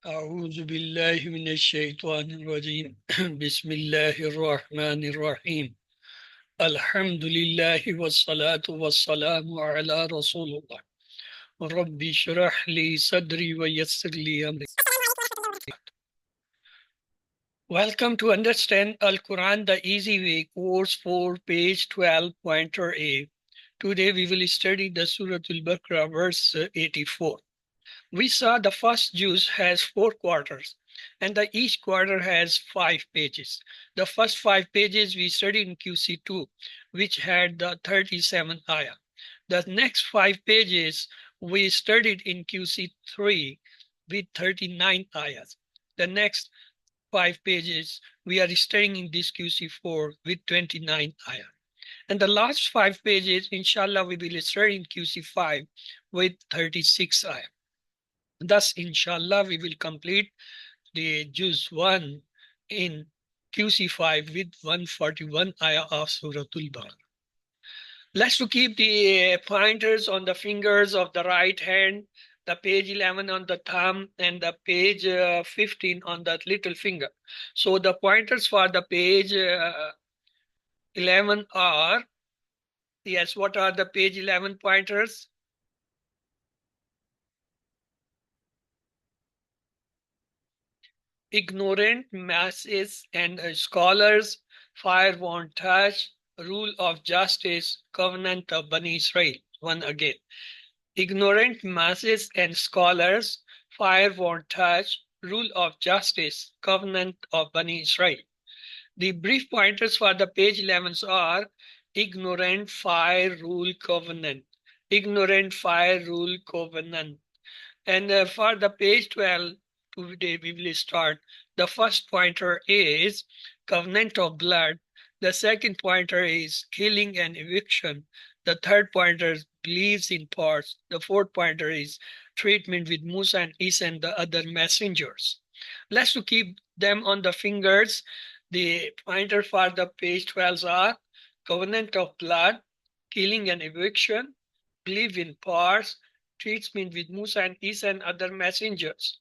أعوذ بالله من الشيطان الرجيم بسم الله الرحمن الرحيم الحمد لله والصلاة والسلام على رسول الله رب اشرح لي صدري ويسر لي أمري. Welcome to Understand Al-Quran the Easy Way, Course 4, page 12, pointer A. Today we will study the Surah Al-Baqarah, verse 84. We saw the first juz has 4 quarters and each quarter has 5 pages. The first 5 pages we studied in QC2, which had the 37 ayah. The next 5 pages we studied in QC3 with 39 ayahs. The next 5 pages we are studying in this QC4 with 29 ayah. And the last 5 pages, inshallah, we will study in QC5 with 36 ayah. Thus, inshallah, we will complete the Juz 1 in QC5 with 141 ayah of Surah Al-Baqarah. Let's to keep the pointers on the fingers of the right hand, the page 11 on the thumb, and the page 15 on that little finger. So the pointers for the page 11 are, yes, what are the page 11 pointers? Ignorant masses and scholars, fire won't touch, rule of justice, covenant of Bani Israel. One again. Ignorant masses and scholars, fire won't touch, rule of justice, covenant of Bani Israel. The brief pointers for the page 11s are ignorant, fire, rule, covenant. Ignorant, fire, rule, covenant. And for the page 12, today we will start. The first pointer is covenant of blood. The second pointer is killing and eviction. The third pointer is beliefs in parts. The fourth pointer is treatment with Musa and Isa and the other messengers. Let's to keep them on the fingers. The pointer for the page 12s are covenant of blood, killing and eviction, belief in parts, treatment with Musa and Isa and other messengers.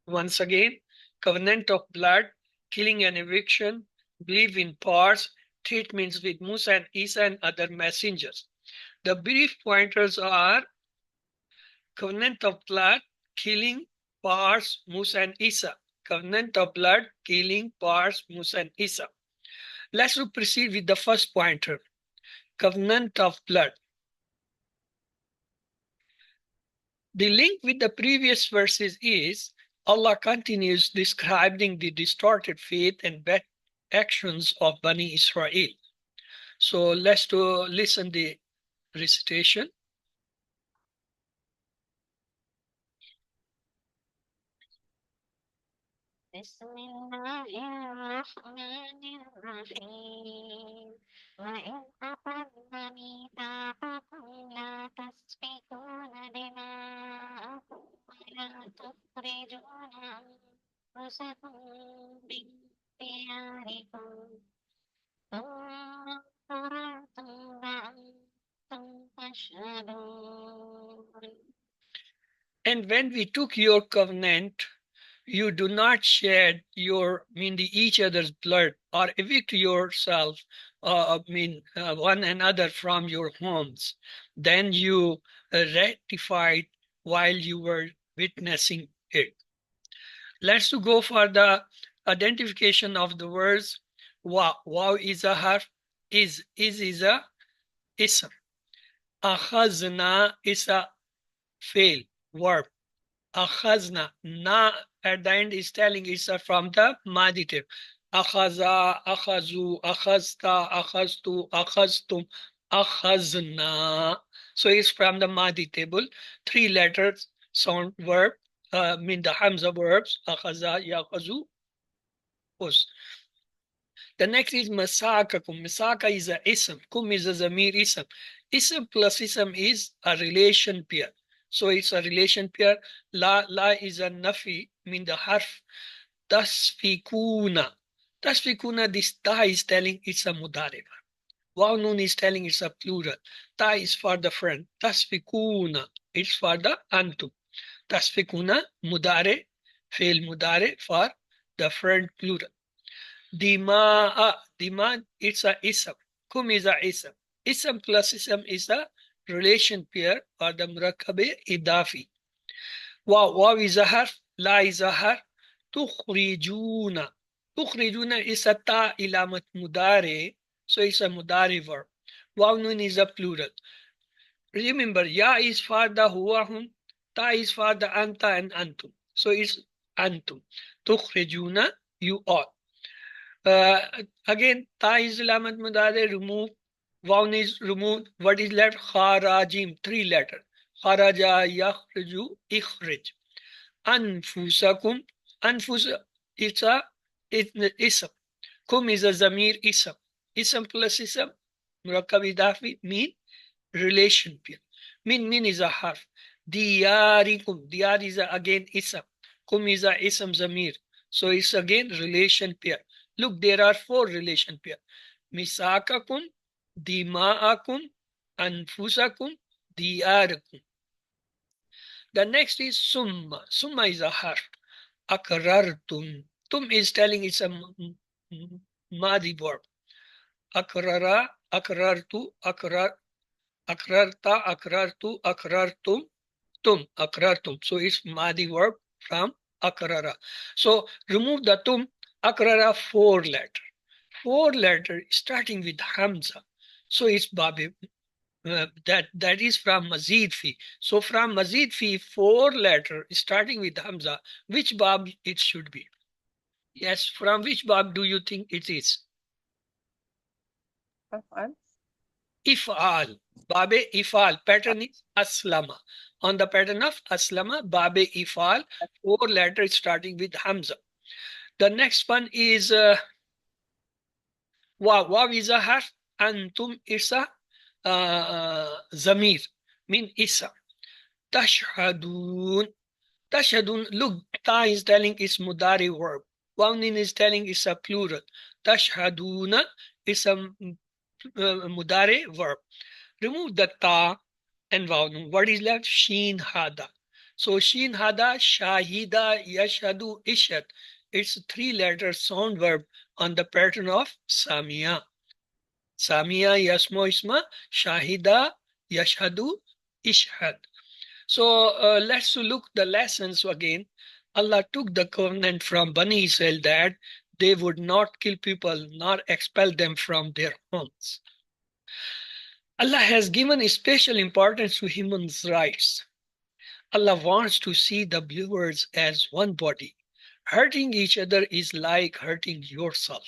Once again, covenant of blood, killing and eviction, belief in parts, treatments with Musa and Isa and other messengers. The brief pointers are covenant of blood, killing, parts, Musa and Isa. Covenant of blood, killing, parts, Musa and Isa. Let's proceed with the first pointer, covenant of blood. The link with the previous verses is Allah continues describing the distorted faith and bad actions of Bani Israel. So let's listen the recitation. بسم الله الرحمن الرحيم وإذ أخذنا ميثاقكم لا تسفكون دماءكم ولا تخرجون أنفسكم من دياركم ثم اقتررتم وأنتم تشهدون. And when we took your covenant, you do not shed each other's blood or evict yourself, one another from your homes. Then you ratified while you were witnessing it. Let's go for the identification of the words. Wow. Wow is a harf. Is a ism. Akhazna is a fail verb. Akhazna, na at the end is telling it's from the maditive. Akhaza, akhazu, akhazta, akhaztu, akhaztum, akhazna. So it's from the madi table. 3 letters sound verb, the hamza verbs. Akhaza, yakhazu, us. The next is masakakum. Masaka is a ism. Kum is a zamir ism. Ism plus ism is a relation pair. So it's a relation pair. La is a nafi, the harf. Tasfikuna. Tasfikuna, this ta is telling it's a mudare. Waw nun is telling it's a plural. Ta is for the friend. Tasfikuna, it's for the antum. Tasfikuna, mudare. Fail mudare for the friend plural. Dima'a, dima, it's a ism. Kum is a ism. Ism plus ism is a relation pair or the murakkabe idafi. Waw is a harf, la is a harf. Tukhrijuna. Tukhrijuna is a ta ilamat mudare, so it's a mudare verb. Waw nun is a plural. Remember, ya is for the huwa hum, ta is for the anta and antum. So it's antum. Tukhrijuna, you all. Again, ta is lamat mudare, remove. Waw is removed. What is left? Kharajim, three letter. Kharaja, yakhriju, ikhrij. Anfusakum, anfus, it's a ism. Kum is a zamir ism. Ism plus ism, murakkab idafi, mean relation pair. Min is a harf. Diyarikum, diyar is again ism. Kum is a ism zamir. So it's again relation pair. Look, there are four relation pair. Misakakum, dima'akum, anfusakum, diyarakum. The next is summa. Summa is a harf. Akrartum. Tum is telling it's a madi verb. Akrara, akrartu, akrarta, akrartu, akrartum, tum, akrartum. So it's madi verb from akrara. So remove the tum, akrara, four letter. Four letter starting with hamza. So it's babi. That is from Mazid Fi. So from Mazid Fi, four letter starting with Hamza, which bab it should be? Yes, from which bab do you think it is? If'al. Babe If'al. Pattern is Aslama. On the pattern of Aslama, Babe If'al, four letters starting with Hamza. The next one is Waw. Waw is a harf. Antum is a zamir, mean isa. Tashhadun. Tashhadun, look, ta is telling is mudari verb. Wawnin is telling is a plural. Tashhaduna is a mudari verb. Remove the ta and wawnun. What is left? Sheen hada. So sheen hada, shahida, yashhadu, ishad. It's three letter sound verb on the pattern of Samia. Samia, Yasmo, Isma, Shahida, Yashhadu, Ishhad. So let's look the lessons again. Allah took the covenant from Bani Israel that they would not kill people nor expel them from their homes. Allah has given a special importance to human rights. Allah wants to see the believers as one body. Hurting each other is like hurting yourself.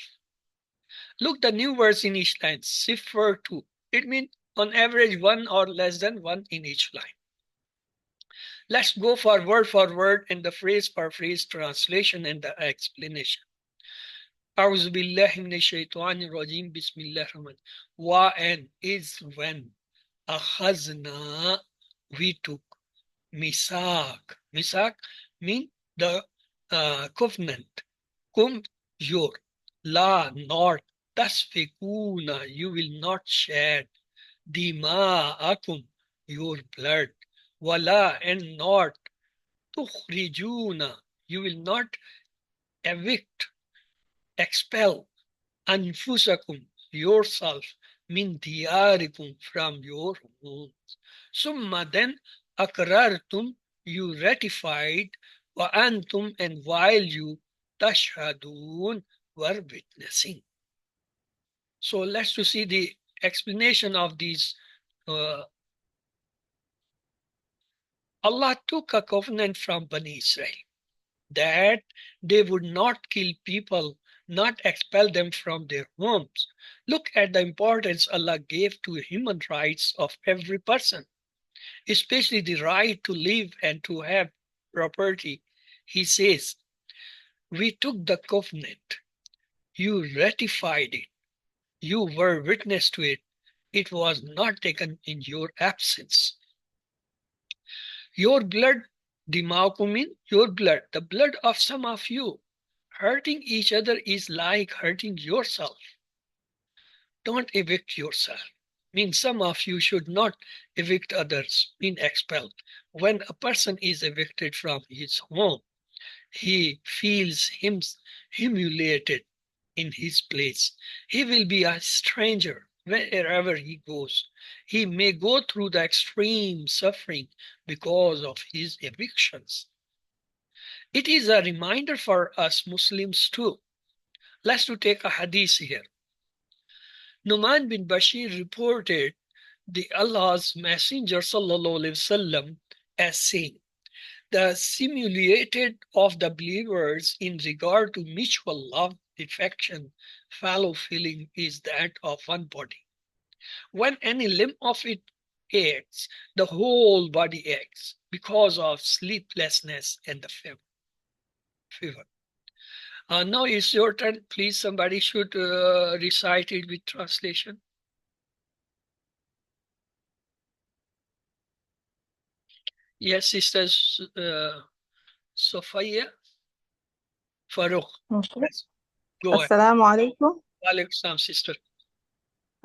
Look, the new words in each line. Sifr 2. It means on average one or less than one in each line. Let's go for word and the phrase for phrase translation and the explanation. A'udhu billahi minash shaitanir rajim. Bismillahir rahmanir rahim. Wa and is when. Akhazna, we took. Misak. Misak mean the covenant. Kum, your. La, not. Tasfikuna, you will not shed. Dima'akum, your blood. Wala, and not. Tukhrijuna, you will not evict, expel. Anfusakum, yourself. Min diyarikum, from your homes. Summa, then. Akrartum, you ratified. Wa antum, and while you tashhadun, were witnessing. So let's to see the explanation of these. Allah took a covenant from Bani Israel that they would not kill people, not expel them from their homes. Look at the importance Allah gave to human rights of every person, especially the right to live and to have property. He says, we took the covenant, you ratified it, you were witness to it. It was not taken in your absence. Your blood, dimaukumin, your blood, the blood of some of you, hurting each other is like hurting yourself. Don't evict yourself. Means some of you should not evict others, mean expelled. When a person is evicted from his home, he feels him humiliated in his place. He will be a stranger wherever he goes. He may go through the extreme suffering because of his evictions. It is a reminder for us Muslims too. Let's to take a hadith here. Numan bin Bashir reported the Allah's Messenger sallallahu alaihi wasallam as saying, the simulated of the believers in regard to mutual love, affection, fellow feeling is that of one body. When any limb of it aches, the whole body aches because of sleeplessness and the fever. Now it's your turn. Please, somebody should recite it with translation. Yes, sisters Sophia Farouk. Okay. Yes. Go ahead. السلام عليكم. Walaikum salam, sister.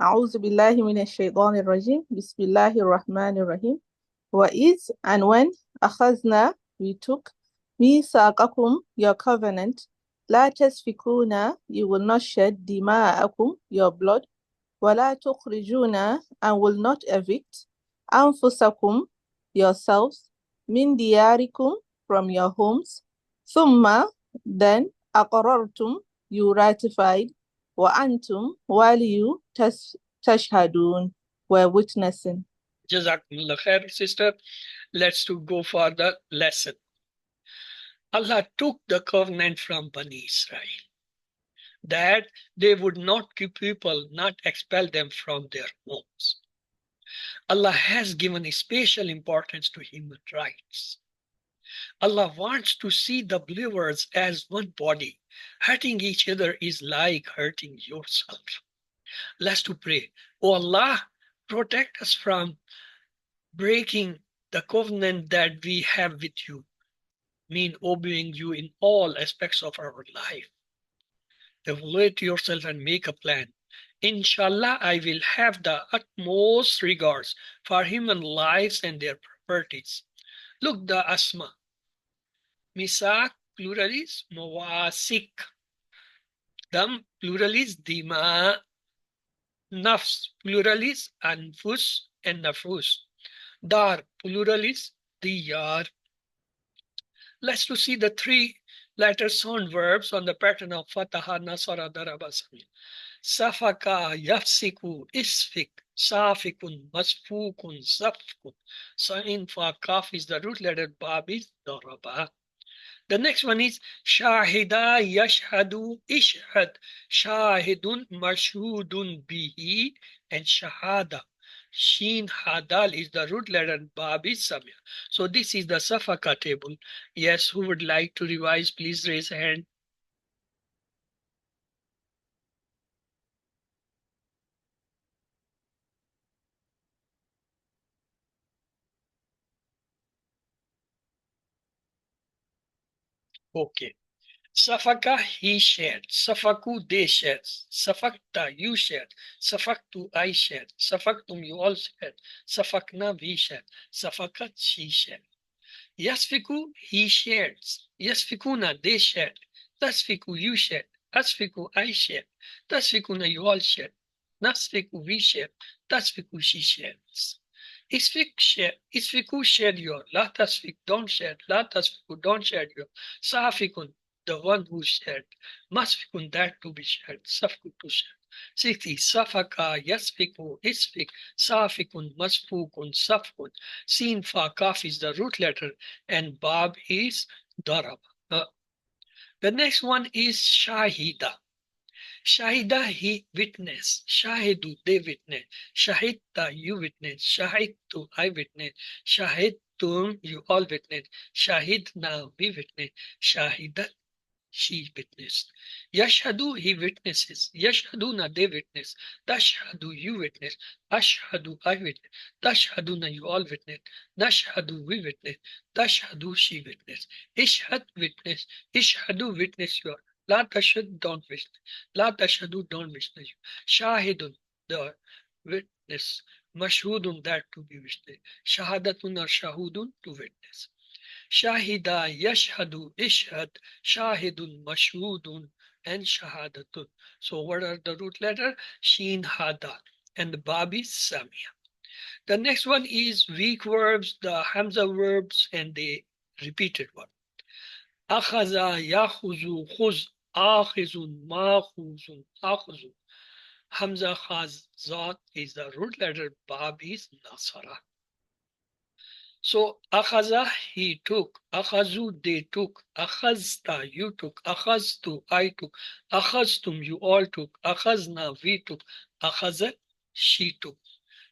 أعوذ بالله من الشيطان الرجيم. بسم الله الرحمن الرحيم. وإذ and when أخذنا we took ميثاقكم your covenant لا تسفكون you will not shed دماءكم your blood ولا تخرجون and will not evict أنفسكم yourselves من دياركم from your homes ثم then أقررتم you ratified وأنتم while you تشهدون were witnessing. Jazakumullah khair, sister. Let's to go for the lesson. Allah took the covenant from Bani Israel that they would not keep people, not expel them from their homes. Allah has given a special importance to human rights. Allah wants to see the believers as one body. Hurting each other is like hurting yourself. Let's to pray. Oh Allah, protect us from breaking the covenant that we have with you, mean obeying you in all aspects of our life. Evaluate yourself and make a plan. Inshallah, I will have the utmost regards for human lives and their properties. Look, the asma. Misak, plural is mawasik. Dam, plural is dima. Nafs, plural is anfus and nafus. Dar, plural is diyar. Let's to see the three letter sound verbs on the pattern of Fataha, Nasara, Daraba, Samir. Safaka, yafsiku, isfik, safikun, masfukun, safkun. Sa'in fa kaf is the root letter, bab is daraba. The next one is Shahida Yashhadu Ishhad. Shahidun Mashhudun Bihi and Shahada. Sheen Hadal is the root letter, Bab is Samya. So this is the Safaka table. Yes, who would like to revise? Please raise a hand. Okay. Safaka, he shared. Safaku, they shared. Safakta, you shared. Safaktu, I shared. Safaktum, you all shared. Safakna, we shared. Safakat, she shared. Yasfiku, he shared. Yasfikuna, they shared. Tasfiku, you shared. Asfiku, I shared. Tasfikuna, you all shared. Nasfiku, we shared. Tasfiku, she shares. Isfiku, shared your. La tasfik, don't share. La tasfiku, don't share your. Safikun, the one who shared. Masfikun, that to be shared. Safku, to share. 60. Safaka, yasfiku, isfik, safikun, masfukun, safkun. Sin fa kaf is the root letter and bab is darab. The next one is shahida. Shahida, he witness. Shahidu, they witness. Shahidta, you witness. Shahidtu, I witness. Shahidtum, you all witness. Shahidna, we witness. Shahidat, she witnessed. Yashhadu, he witnesses. Yashhaduna, they witness. Tashhadu, you witness. Ashhadu, I witness. Tashhaduna, you all witness. Nashhadu, we witness. Tashhadu, she witness. Ishhad, witness. Ishhadu, witness your. La tashhad, don't witness. La tashhadu, don't witness you. Shahidun, the witness. Mashhudun, that to be witnessed. Shahadatun or shahudun, to witness. Shahida, yashhadu, ishhad, shahidun, mashhudun, and shahadatun. So what are the root letters? Sheen, hada, and the bab is samia. The next one is weak verbs, the hamza verbs, and the repeated one. Akhaza, yakhuzu, khuz, akhizun, makhuzun, akhuzu. Hamza khaz zat is the root letter, bab is nasara. So akhaza, he took, akhazu, they took, akhazta, you took, akhaztu, I took, akhaztum, you all took, akhazna, we took, akhazat, she took.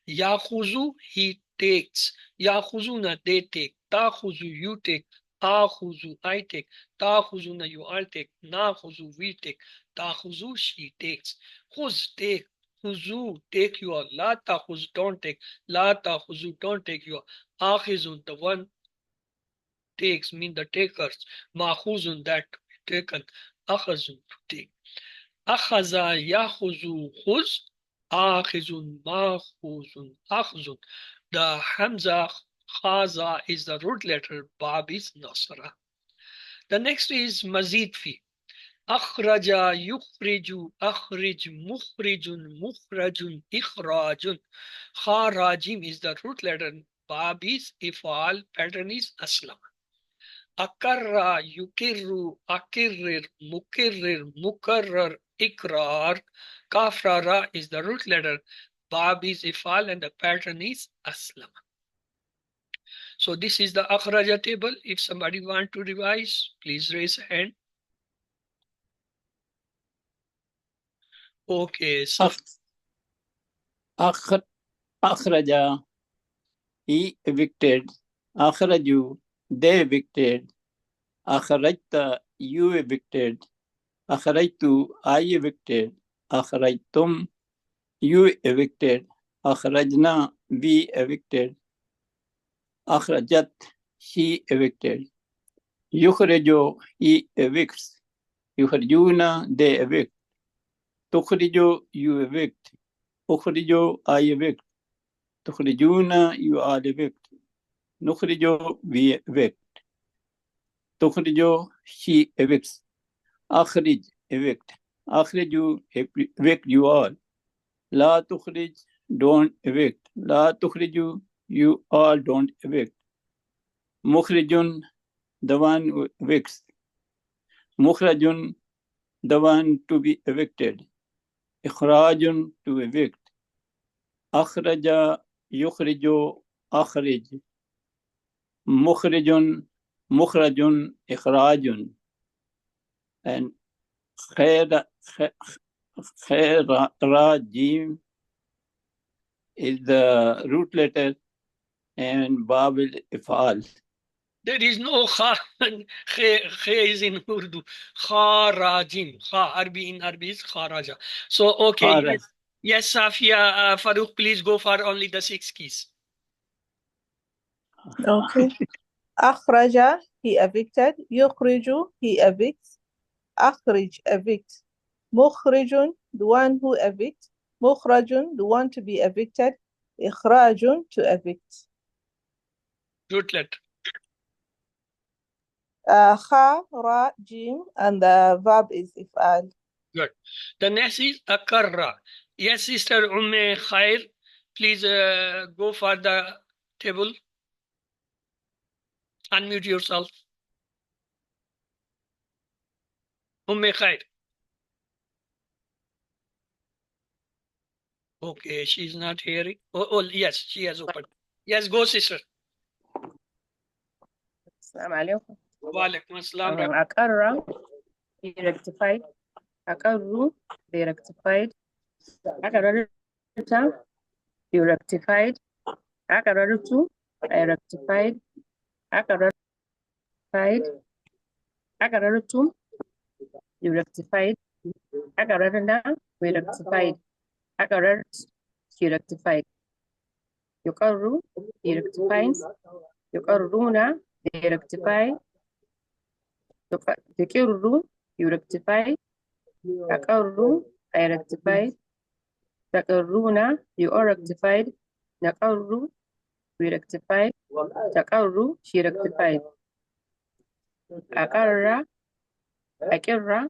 Yakhuzu, he takes, yakhuzuna, they take, takhuzu, you take, akhuzu, I take, takhuzuna, you all take, nakhuzu, we take, takhuzu, she takes, khuz, take, khuzu, take your, la takhuz, don't take, la takhuzu, don't take your, akhizun, the one takes, mean the takers, makhuzun, that taken, akhazun, to take. Akhaza, yakhuzu, khuz, akhizun, makhuzun, akhzun. The hamza khaza is the root letter, bab is nasra. The next is mazid fi. Akhraja, yukhriju, akhrij, mukhrijun, mukhrajun, ikhrajun. Kharajim is the root letter, bab is ifal, pattern is aslam. Akarra, yukirru, akirrir, mukirrir, mukarrar, ikrar. Kafrara is the root letter, bab is ifal, and the pattern is aslam. So this is the akhraja table. If somebody want to revise, please raise a hand. Okay, so akhraja, he evicted. Akhraju, they evicted. Akhrajta, you evicted. Akhrajtu, I evicted. Akhrajtum, you evicted. Akhrajna, we evicted. Akhrajat, she evicted. Yukhrijo, he evicts. Yukhrijuna, they evict. Tukhrijo, you evict. Ukhrijo, I evict. Tukhrijuna, you are evict. Nukhrijo, we evict. Tukhrijo, she evicts. Akhrij, evict. Akhriju, evict you all. La tukhrij, don't evict. La tukhriju, you all don't evict. Mukhrijun, the one who evicts. Mukhrajun, the one to be evicted. Ikhrajun, to evict. Akhraja, yukhriju, akhrij. Mukhrijun, mukhrajun, ikhrajun. And khairajim is the root letter and bab is ifal. there is no kha. Kha is in Urdu. Kharajim. Kha, Arabi in Arabi is kharaja. So, okay. Kharaj. Yes, Safia, Farooq, please go for only the 6 keys. Okay. Akhraja, he evicted. Yukhriju, he evicts. Akhrij, evict. Mukhrijun, the one who evicts. Mukhrajun, the one to be evicted. Ikhrajun, to evict. Root letter. Kha, ra, jim, and the verb is if'al. Good. The next is akarra. Yes, Sister Umme Khair, please go for the table. Unmute yourself. Umme Khair. Okay, she's not hearing. Oh, yes, she has opened. Yes, go, sister. Assalamu alaikum. Wa alaikum assalam. Akarra, he rectified. Akarru, they rectified. Akararata, you rectified. Akararatu, I rectified. Akararified. Akararatum, you rectified. Akararana, we rectified. Akarat, he rectified. Yukarru, he rectifies. Yukarruna, they rectify. Yukirru, you rectify. Takarru, I rectify. Takarruna, you are rectified. Nakarru, we rectify. Takarru, she rectified. أقر أقر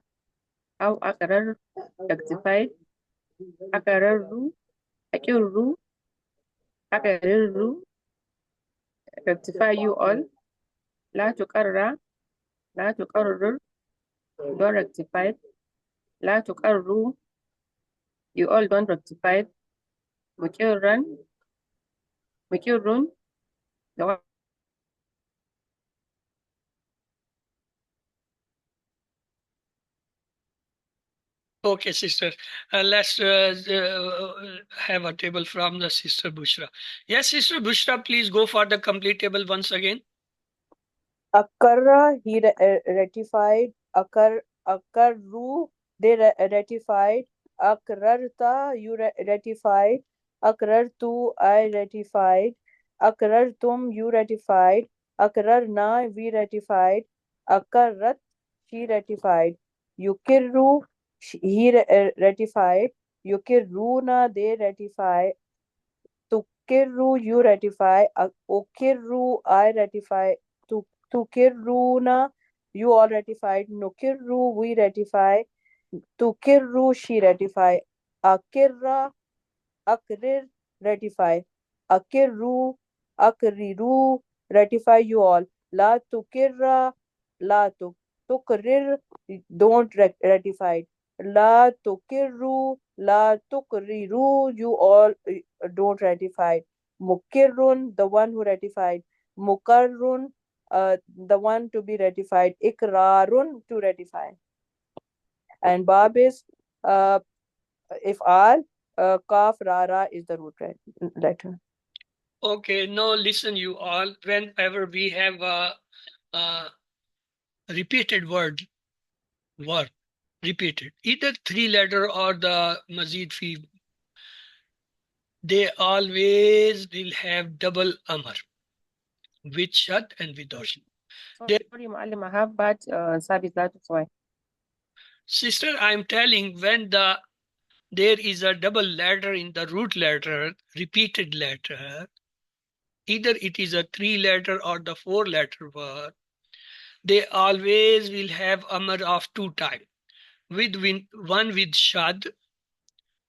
أو أقرر rectified أقرر أقر أقرر rectify you all لا تقرر لا تقرر don't rectify لا تقرروا you all don't rectify مكرا مكر the one Okay, sister. Let's have a table from the sister Bushra. Yes, sister Bushra, please go for the complete table once again. Akarra, he ratified. Akarru, they ratified. Akrarta, you ratified. Akrartu, I ratified. Akrartum, you ratified. Akrarna, we ratified. Akarrat, she ratified. Yukirru, he ratified. Yukirruna, they ratify. Tukirru, you ratify. Okirru, I ratify. Tukirruna, you all ratified. Nukirru, we ratify. Tukirru, she ratify. Akirra, akrir, ratify. Akirru, akriru, ratify you all. La tukirra, la tukrir, don't ratify. La tukirru, la tukriru, you all don't ratify. Mukirrun, the one who ratified. Mukarrun, the one to be ratified. Ikrarun, to ratify. And Bab is if all, Kaf Rara is the root letter. Okay, now listen you all. Whenever we have a repeated word, repeated, either 3-letter or the Mazid fi, they always will have double amr with shad and without shad. sorry معلم I have bad service that's why Sister, I'm telling when there is a double letter in the root letter, repeated letter, either it is a 3-letter or the 4-letter word, they always will have amr of 2 types. One with shad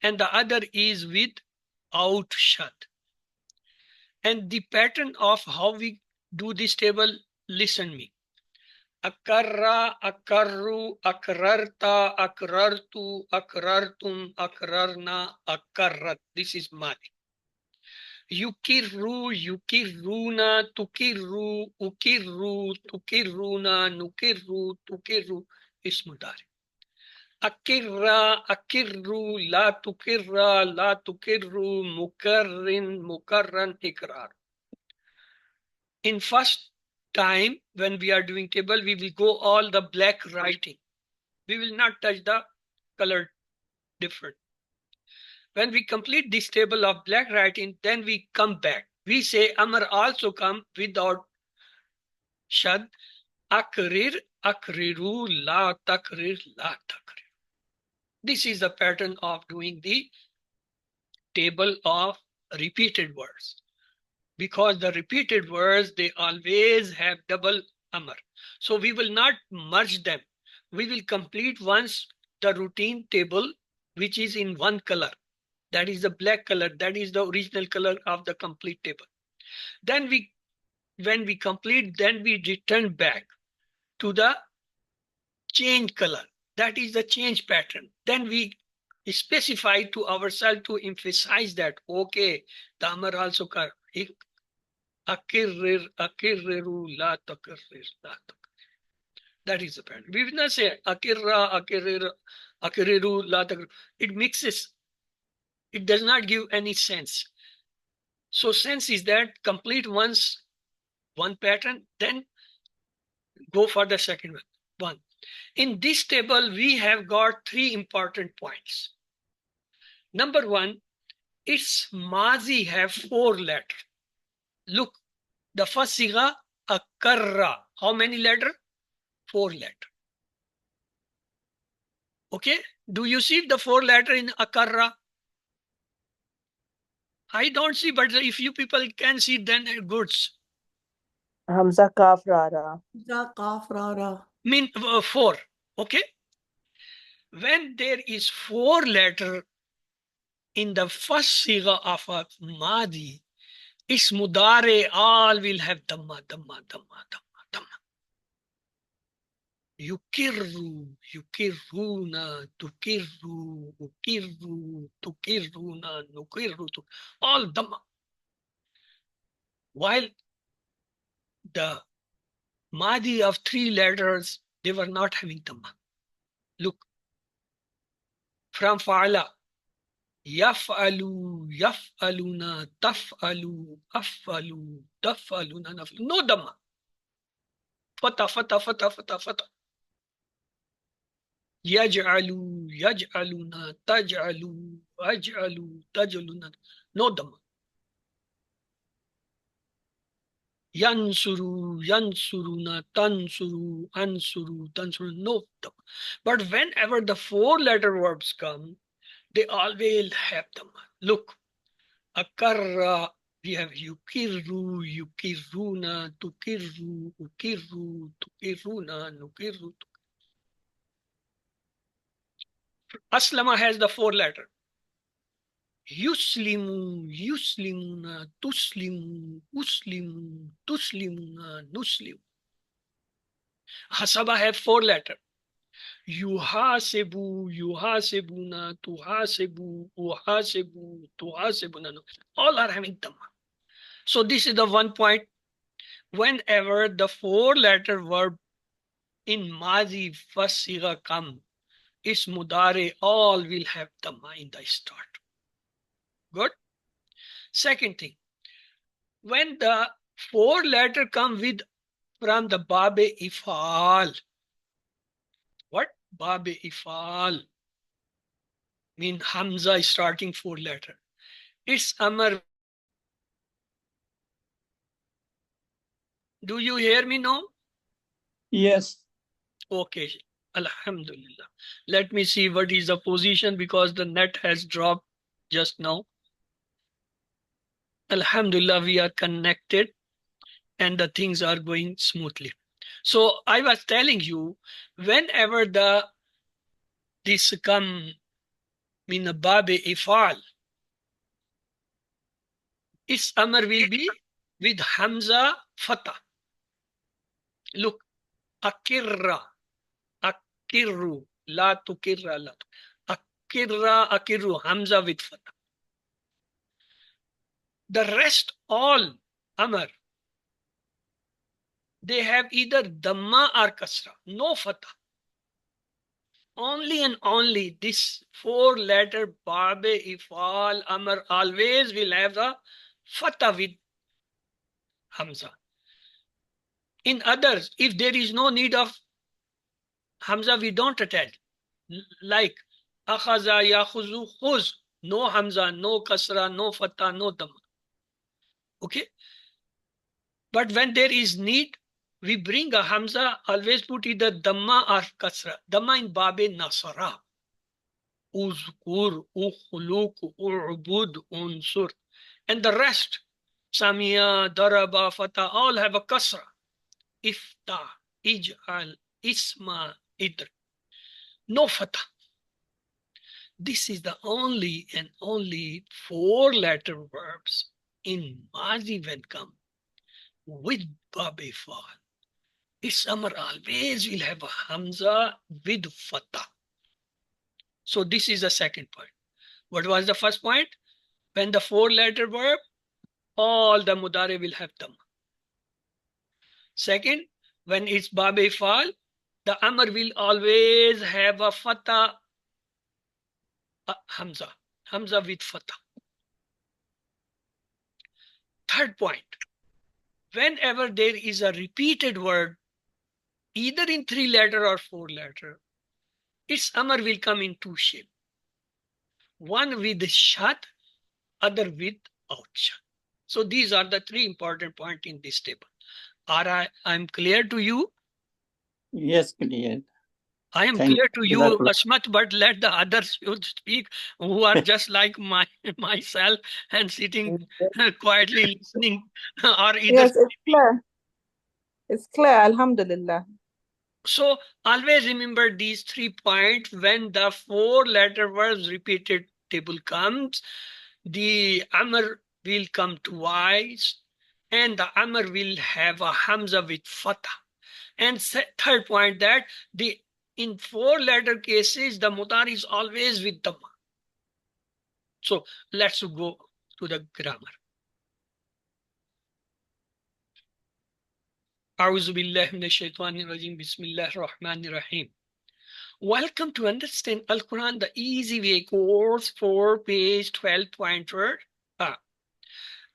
and the other is without shad. And the pattern of how we do this table, listen me. Akarra, akarru, akrarta, akrartu, akrartum, akrarna, akarrat. This is Mali. Yukirru, yukirruna, tukirru, ukirru, tukirruna, nukirru, tukirru. Is Mudari. Akirra, akirru, la tukirra, la tukirru, mukarrin, mukarran, ikrar. In first time, when we are doing table, we will go all the black writing. We will not touch the color different. When we complete this table of black writing, then we come back. We say Amr also come without shad. Akrir, akriru, la takrir, la takrir. This is the pattern of doing the table of repeated words. Because the repeated words, they always have double amr. So we will not merge them. We will complete once the routine table, which is in one color. That is the black color. That is the original color of the complete table. Then when we complete, then we return back to the change color. That is the change pattern. Then we specify to ourselves to emphasize that, okay, the amr also kar. Akirrir, akirriru, la takirrir, la takirrir. That is the pattern. We will not say akirra, akirrir, akirriru, la takirrir. It mixes. It does not give any sense. So sense is that complete once one pattern, then go for the second one. In this table, we have got 3 important points. Number 1, its mazi have 4 letters. Look, the first sigha, akarra. How many letters? 4 letters. Okay, do you see the 4 letters in akarra? I don't see, but if you people can see, then goods. Hamza Kaf Rara. Hamza Kaf Rara. Mean 4. Okay. When there is 4 letter in the first sigha of a Madi, is mudare, all will have dhamma, dhamma, dhamma, dhamma, dhamma. Yukirru, yukirruna, tukirru, ukirru, tukirruna, nukirru, all dhamma. While the Madi of 3 letters, they were not having dhamma. Look, from fa'ala, yaf'alu, yaf'aluna, taf'alu, af'alu, taf'aluna, naf'alu. No dhamma. Fata, fata, fata, fata, fata. Yaj'alu, yaj'aluna, taj'alu, aj'alu, taj'aluna. No dhamma. Yansuru, yansuruna, tansuru, ansuru, tansuru. No dhamma. But whenever the 4-letter verbs come, they always have dhamma. Look, akarra, we have yukirru, yukirruna, tukirru, ukirru, tukirruna, nukirru. Aslama has the 4-letter. Yuslimu, yuslimuna, tuslimu, uslimu, tuslimuna, nuslimu. Hasaba have 4-letter. Yuhasibu, yuhasibuna, tuhasibu, uhasibu, tuhasibuna. All are having dhamma. So this is the one point. Whenever the 4-letter verb in Mazi first sigha come, is mudare, all will have dhamma in the start. Good. Second thing, when the 4-letter come with from the Babe Ifal. What? Babe Ifal. Mean Hamza is starting 4-letter. It's Amar. Do you hear me now? Yes. Okay. Alhamdulillah. Let me see what is the position because the net has dropped just now. Alhamdulillah, we are connected and the things are going smoothly. So I was telling you, whenever this come min Babe Ifal, its Amr will be with Hamza Fatah. Look, akirra, akirru, la tukirra, la. Akirra, akirru, Hamza with Fatah. The rest all Amr, they have either Dhamma or Kasra, no Fatah. Only and only this 4-letter Babe Ifal Amr always will have the Fatah with Hamza. In others, if there is no need of Hamza, we don't attach. Like Akhaza, Yakhuzu, Khuz, no Hamza, no Kasra, no Fatah, no Dhamma. Okay? But when there is need, we bring a Hamza, always put either Dhamma or Kasra. Dhamma in Babe Nasara. Uzkur, Ukhuluk, U'bud, Unsur. And the rest, Samia, Daraba, Fatah, all have a Kasra. Ifta, Ij'al, Isma, Idr. No Fatah. This is the only and only 4-letter verbs in Mazi when come with Babe Fal. Its Amr always will have a Hamza with Fatah. So this is the second point. What was the first point? When the 4-letter verb, all the Mudare will have Dhamma. Second, when it's Babe Fal, the Amr will always have a Fatah, Hamza. Hamza with Fatah. Third point, whenever there is a repeated word, either in 3-letter or 4-letter, its Amr will come in 2 shapes. One with Shad, other without Shad. So these are the 3 important points in this table. I'm clear to you? Yes, clear. I am Thank clear to you, you. Asmat, but let the others speak who are just like myself and sitting quietly listening or either. Yes, it's clear. It's clear, alhamdulillah. So always remember these 3 points. When the 4-letter words repeated table comes, the amr will come twice, and the amr will have a hamza with fatha. And third point, that the in 4-letter cases the mudari is always with dhamma. So let's go to the grammar. أعوذ بالله من الشيطان الرجيم بسم الله الرحمن الرحيم. Welcome to Understand Al-Quran the Easy Way course for page 12.4.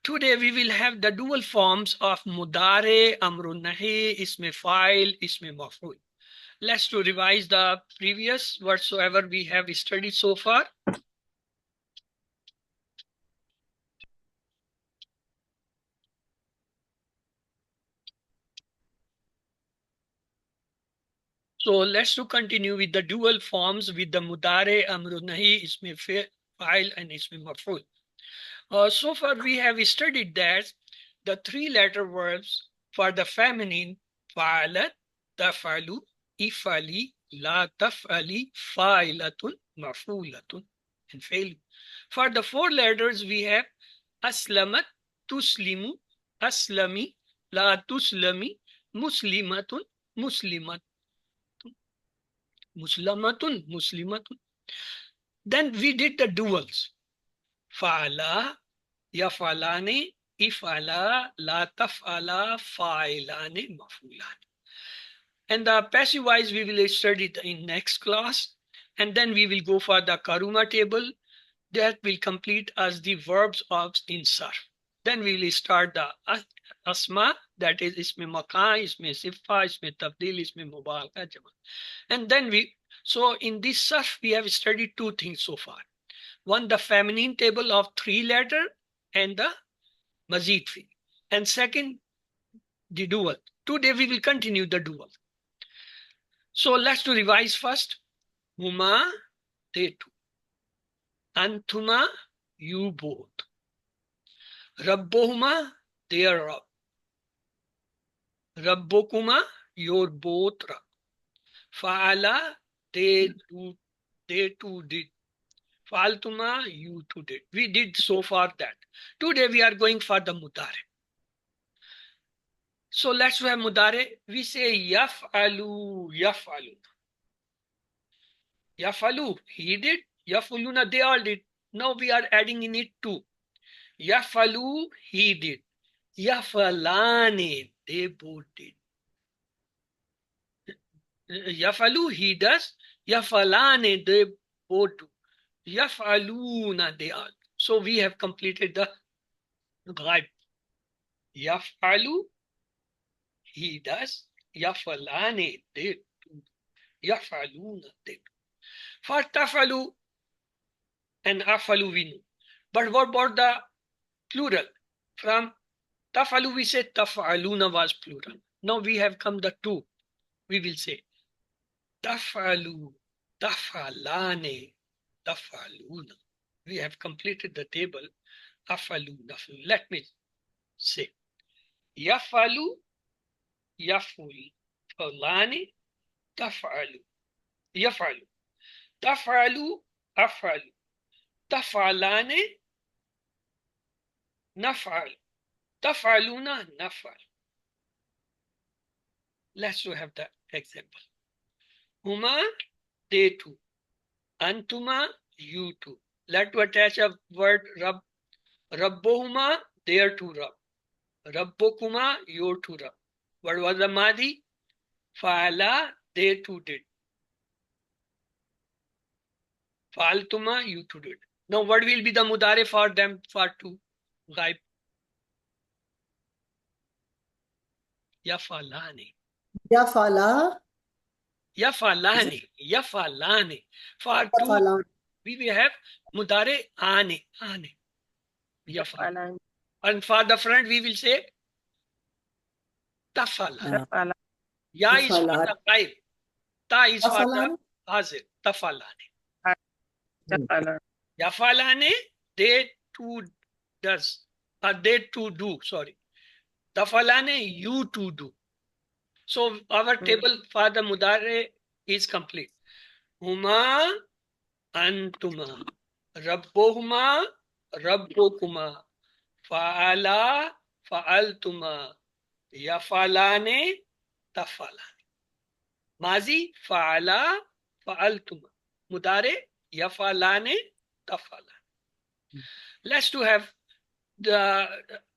Today we will have the dual forms of Mudare, Amrun Nahi, Isme Fa'il, Isme Maf'ul. Let's to revise the previous whatsoever we have studied so far. So let's to continue with the dual forms with the Mudare, Amrun Nahi, Isme Fa'il, and Isme Maf'ul. So far we have studied that the 3-letter verbs for the feminine, fa'alat, taf'alu, ifali, la taf'ali, fa'ilatun, maf'ulatun, and fa'ilu. For the 4 letters we have aslamat, tuslimu, aslami, la tuslami, muslimatun, muslimat, muslamatun, muslimatun. Then we did the duals. Fa'ala, yaf'alani, if'ala, la taf'ala, fa'ilani, maf'ulani. And the passive wise we will study it in next class. And then we will go for the Karuma table that will complete as the verbs of in sarf. Then we will start the asma, that is isme makan, isme sifa, isme tabdil, isme mubalagha, jama. And then so in this sarf we have studied 2 things so far. One, the feminine table of 3-letter and the mazid fi'l. And second, the dual. Today we will continue the dual. So let's to revise first. Huma, they two. Antuma, you both. Rabbohuma, their Rabb. Rabbokuma, your both Rabb. Fa'ala, they two did. Fa'altuma, you two did. We did so far that. Today we are going for the mudare. So let's have mudare. We say yaf'alu, yaf'alu. Yafalu, he did. Yafuluna, they all did. Now we are adding in it too. Yafalu, he did. Yafalane, they both did. Yafalu, he does. Yafalane, they both do. Yafaluna, they all. So we have completed the ghaib. Yafalu, he does. Yafalane, they do. Yafaluna, they do. For tafalu and afalu we know. But what about the plural? From tafalu we say tafaluna was plural. Now we have come the 2. We will say tafalu, tafalane, tafaluna. We have completed the table. Afalu, nafalu. Let me say yafalu, yaful, falane, tafalu, yafalu. Tafalu, afalu. Tafalane, nafal. Tafaluna, nafal. Let's have the example. Huma, they two. Antuma, you two. Let to attach a word Rabb. Rabbohuma, their two Rabb. Rabbokuma, your two Rabb. What was the Madi? Fa'ala, they two did. Fa'altuma, you two did. Now what will be the mudare for them for 2? Ghaib. Yafalani. Yafala. Yafalani. Yafalani. For 2, Yafala. we will have mudare ane. Ane. Yafalani. Yaf'alan, And for the front, we will say tafala. yaf'alan, Ya is for Tafala. the ghaib. Ta is for the Tafalani. hazir. Tafalani. yaf'alan, Yafalane, they two does. They two do, sorry. Tafalane, you two do. So our table for the mudare is complete. Huma antuma. Rabbuhuma rabbukuma. Fa'ala fa'altuma. Yafalane tafala. Mazi fa'ala fa'altuma. Mudare yafalane tafala. Let's to have the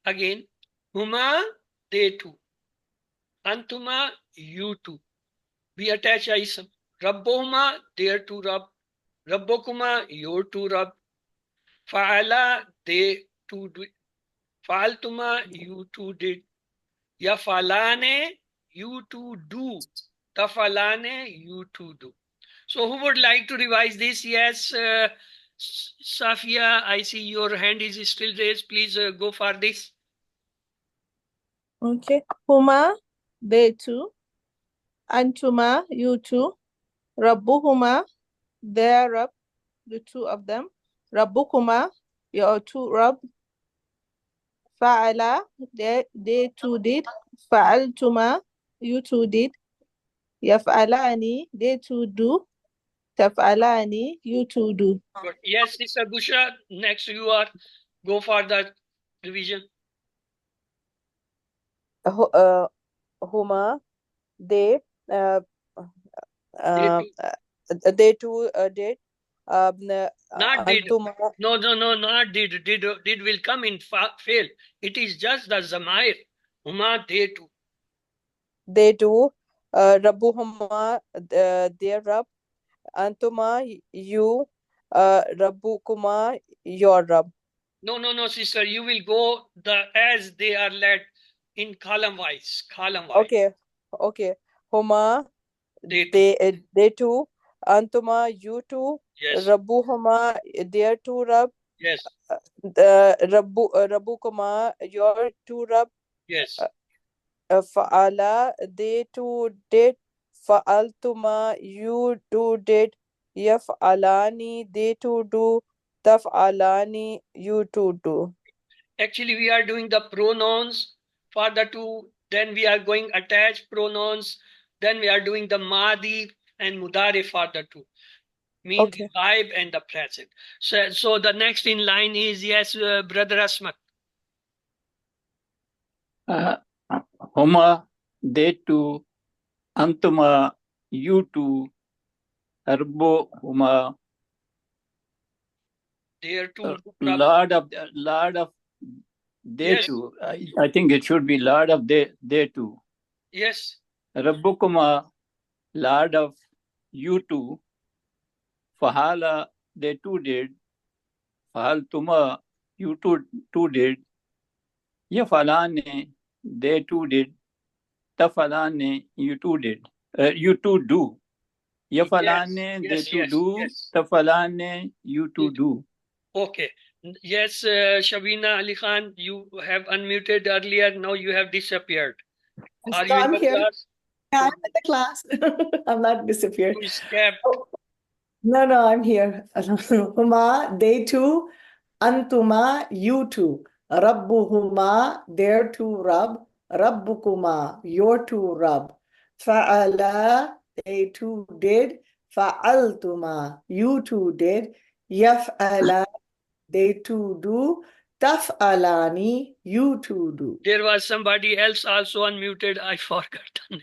again. Huma they two. Antuma you two. We attach ism. Rabbuhuma their two Rabb. Rabbukuma your two Rabb. Fa'ala they two did. Fa'altuma you two did. Yafalane you two do. Tafalane you two do. So who would like to revise this? Yes, Safia, I see your hand is still raised. Please go for this. Okay. Huma, they two. Antuma, you two. Rabbuhuma, their Rabb, the two of them. Rabbukuma, your two Rabb. Fa'ala, they two did. Fa'altuma, you two did. Yaf'alani, they two do. Taf'alani, you two do. Good. Yes, Sister Bushra, next you are. Go for the revision. Huma, they, They do. they two did. Not did. Antuma, No, not did. Did will come in fail. It is just the Zamair. Huma, they two. they do. Rabbuhuma, their Rabb. Antuma, you. Rabbukuma, your Rabb. No, sister. You will go as they are led in column wise. Okay. Huma, They they two. Antuma, you two. Yes. Rabbuhuma, their two Rabb. Yes. Rabbukuma, your two Rabb. Yes. Fa'ala, they two did. Fa'altuma, you two did. Yaf'alani, they two do. Taf'alani, you two do. Actually, we are doing the pronouns for the two. Then we are going attached pronouns. Then we are doing the Madi and Mudare for the two. Means Okay. the vibe and the present. So the next in line is, yes, Brother Asmat. Huma, they two. Antuma, you two. Rabbuhuma, There two. Lord of they Yes. two. I think it should be Lord of they two. Yes. Rabbukuma, Lord of you two. Fahala, they two did. Fahaltuma, you two did. Yafalane, they two did. Tafalane, you two did. You two do. Yafalane, they two do. Yes. Tafalane, you two do. Okay. Yes, Shabina Ali Khan, you have unmuted earlier. Now you have disappeared. Are you in I'm the here. class? Yeah, I'm in the class. I'm not disappeared. You escaped. No, I'm here. Huma, they two. Antuma, you two. Rabbuhuma, their two Rabb. Rabbukuma, your two Rabb. Fa'ala, they two did. Fa'altuma, you two did. Yaf'ala, they two do. Taf'alani, you two do. There was somebody else also unmuted. I forgot the name.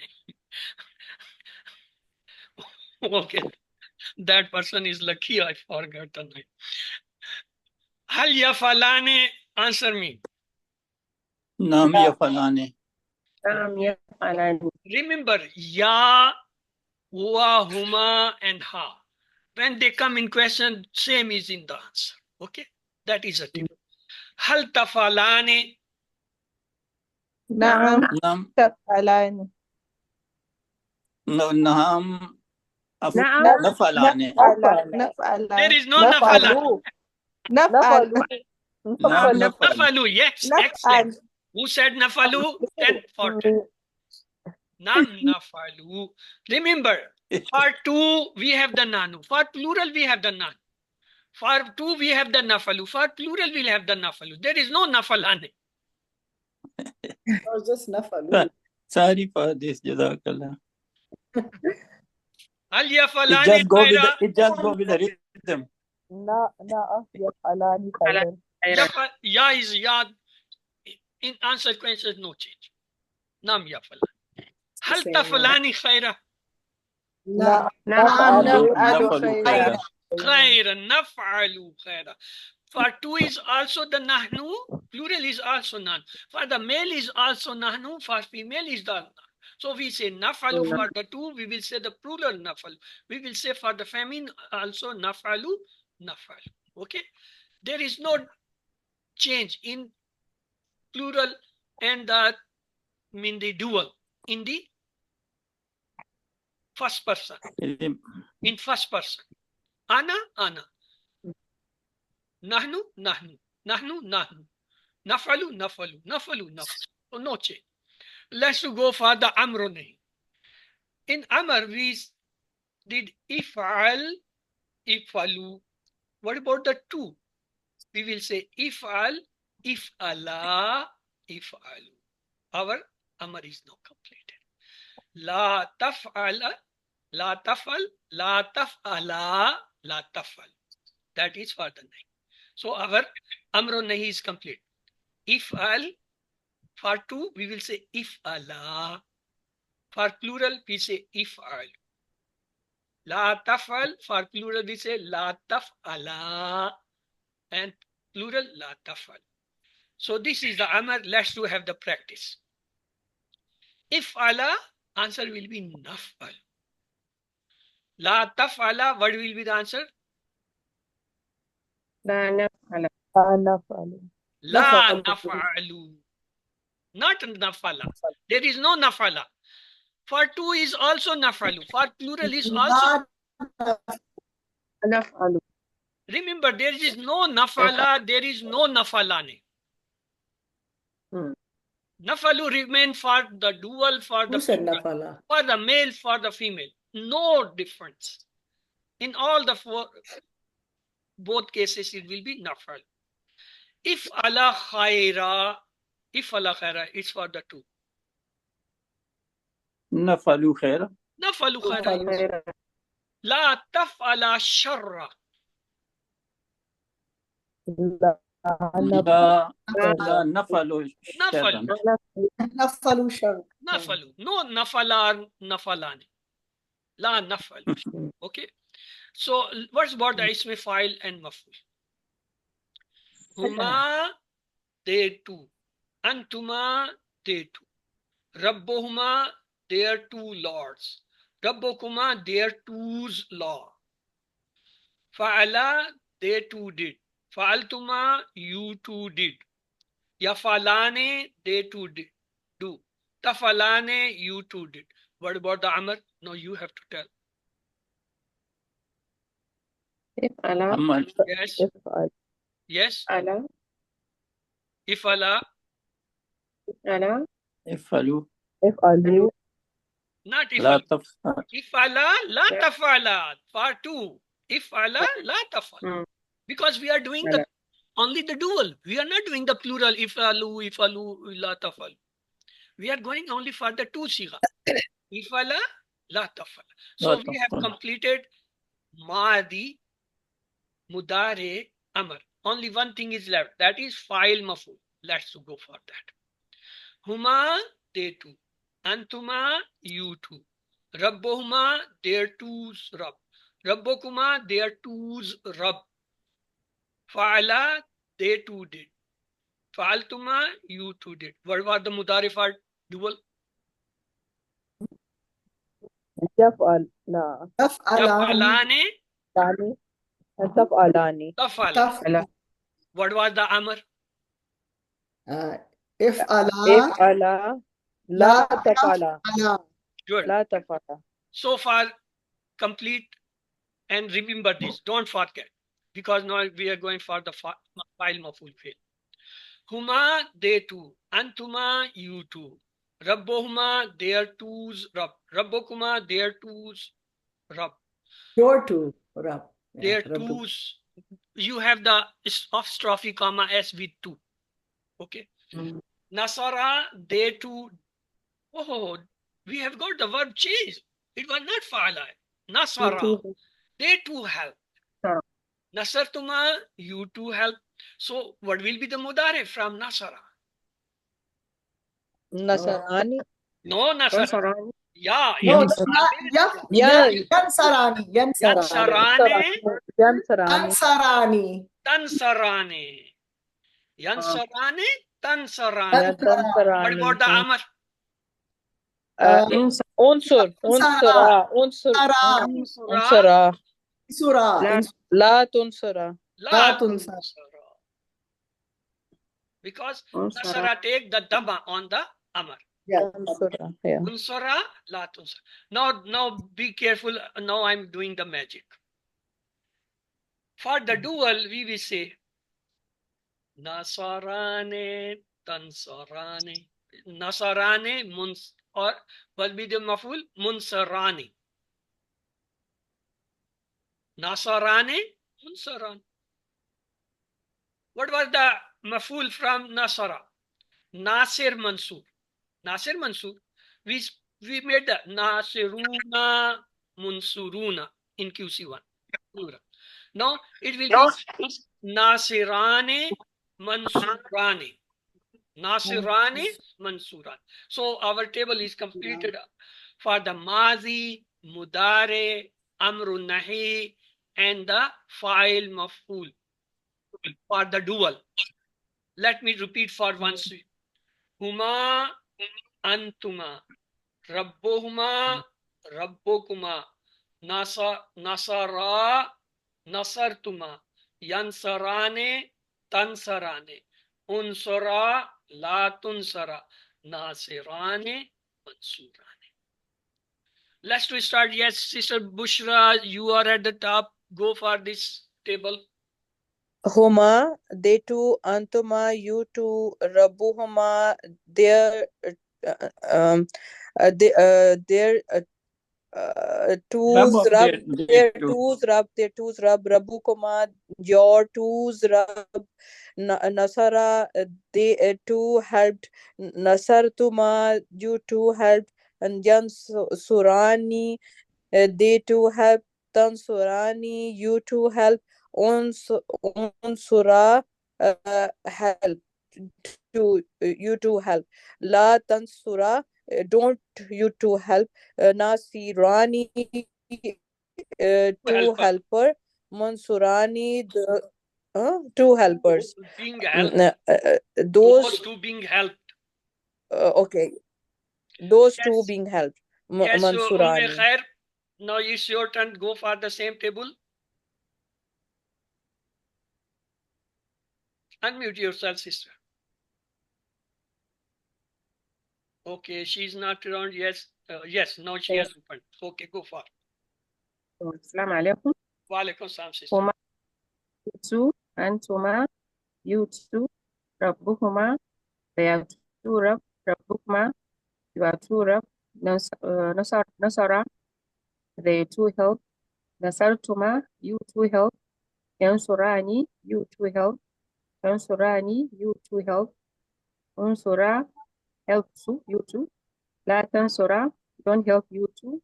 Okay. That person is lucky. I forgot the name. Hal yafalane, answer me. Nam yafalane. Remember, ya, huwa, huma, and ha. When they come in question, same is in the answer. Okay? That is a tip. Hal tafalane. Na'am. Nam. Taf'alani. No, Nam. Na'am. Nafalane. Naf'ala. There is no nafala. Naf'al. Nam nafal. Nafalu, yes, excellent. Who said nafalu? 10 for 10. Nam nafalu. Remember, for two, we have the nanu. For plural, we have the nan. For two, we have the nafalu. For plural, we'll have the nafalu. There is no nafalane. Or just nafalu. Sorry for this, Jazakallah. هل It يفعلان just go with the, خيرا it just go with the rhythm. نعم يفعلان خيرا. Ya is ya. In answer questions, no change. Nam يفعلان. هل Same, yeah. تفعلان خيرا؟ نعم نعم نفعل نفعل خيرا. خيرا. خيرا نفعل خيرا. For two is also the nahnu, plural is also nan. For the male is also nahnu, for female is the nan. So we say nafalu for the two, we will say the plural nafalu. We will say for the feminine also nafalu, nafalu. Okay? There is no change in plural and the in the dual, in the first person. In first person. Ana, ana. Nahnu, nahnu. Nahnu, nahnu. Nafalu, nafalu. Nafalu, nafalu. So no change. Let's go for the amroni. In amr, we did if'al, if'alu. What about the two? We will say if'al, if'ala, if'alu. Our amr is now completed. La taf'ala, la taf'al, la taf'ala, la taf'al. That is for the night. So our amro nahi is complete. If'al, for two, we will say if'ala. For plural, we say if'al. La taf'al, for plural, we say la taf'ala. And plural, la taf'al. So this is the amr. Let's do have the practice. If'ala, answer will be naf'al. La taf'ala, what will be the answer? لا نفعل La naf'alu. Not nafala. There is no nafala. For two is also nafalu. For plural is also. نفعل Remember, there is no nafala, there is no nafalane. Nafalu remain for the dual, for the Who said plural, nafala? for the male, for the female. No difference. In all the four, both cases, it will be nafal. If ala khaira, it's for the two. نفعل خيرا. Nafalu khaira. La taf'ala sharra. لا لا نفعل شرا. Nafalu shar. Nafalu. No nafala, nafalani. La nafalu. Okay. So what's about the ismi file and maful? Huma, they two. Antuma, they two. Rabbuhuma, their two lords. Rabbukuma, their two's law. Fa'ala, they two did. Fa'altuma, you two did. Yafalane, they two did. Do. Tafalane, you two did. What about the amr? No, you have to tell. افعل أما Yes. Yes. افعل Ifala. افعل افعلوا Not لا ifala. تفعل. Ifala, la tafala. For two. Ifala, la tafala. Because we are doing the only the dual. We are not doing the plural. Ifalu, ifalu, la tafalu. We are going only for the two sigha. Ifala, la tafala. So La we have tafala. completed Madi, Mudare, Amr. Only one thing is left. That is file maful. Let's go for that. Huma, they two. Antuma, you two. Rabbuhuma, their two's Rabb. Rabbukuma, their two's Rabb. Fa'ala, they two did. Fa'altuma, you two did. What was the mudari for dual? Taf'alane, taf'ala. What was the amr? If Allah la tafala. Good. So far, complete. And remember this. Don't forget. Because now we are going for the file maful fail. Huma, they two. Antuma, you two. Rabbuhuma, their two's Rabb. Rabbukuma, their two's Rabb. Your two, Rab. Their two's. You have the apostrophe comma s with two. Okay. Nasara, they two Oh, we have got the verb changed. It was not fa'ala. Nasara. They too help. Nasara. Nasartuma, you too help. So what will be the mudare from Nasara? Nasarani. No, Nasara. Nasarani. Yeah, No, it's Yeah. Yansarani. Yansarane, Yansarani. Tansarane. Yansarane, Tansarane. What Yansarani. about the Amar? Unsur. Unsura. Sara. Unsura. Sura. La tunsura. La Tunsara. Tunsara. Because Unsara. Nasara take the Dhamma on the Amar. Yes. Unsura. Yeah. Unsara, la tunsara. Now be careful. Now I'm doing the magic. For the dual, we will say Nasarane, Tansarane. Nasarane, or what will be the maful? Munsarani. Nasarane, Munsaran. What was the maful from Nasara? Nasir Mansur. Nasir Mansur. We made the Nasiruna Munsuruna in QC1. Now it will be Nasirane Mansurani. Nasirani Mansuran. So our table is completed for the Mazi, Mudare, Amrun Nahi, and the Fa'il Maf'ul for the dual. Let me repeat for once. Huma Antuma, Rabbuhuma, Rabbukuma, Nasara, Nasartuma, Yansarane, Tansarane, Unsara, La Tunsara, Nasirane, Mansurane. Let's start. Yes, Sister Bushra, you are at the top. Go for this table. Huma, they two, Antuma, you two, Rabbuhuma, their twos rub, their twos rub, Rabbukuma, your twos rub, Nasara, they two helped, Nasartuma, you two helped, and Surani, they two helped, Tansurani, you two help, Unsura, help, you two help, La Tansura, don't you two help, Nasirani, two helper, Mansurani, the two helpers. Being helped. Those two being helped. Okay. Those two being helped. Yes, Mansurani. Khair, now it's your turn. Go for the same table. Unmute yourself, sister. Okay, she's not around. Yes, yes, now she has opened. Okay, go for it. Assalamu alaikum. Wa alaikum salam, sister. Huma, you two, Antuma, you two, Rabbuhuma, they are two Rab, Rabbukuma, you are two Rab, Nasara, they two help, Nasartuma, you two help, Yansurani, you two help, Yansurani, you two help, Unsura, helps you two, La Tansura, don't help you two,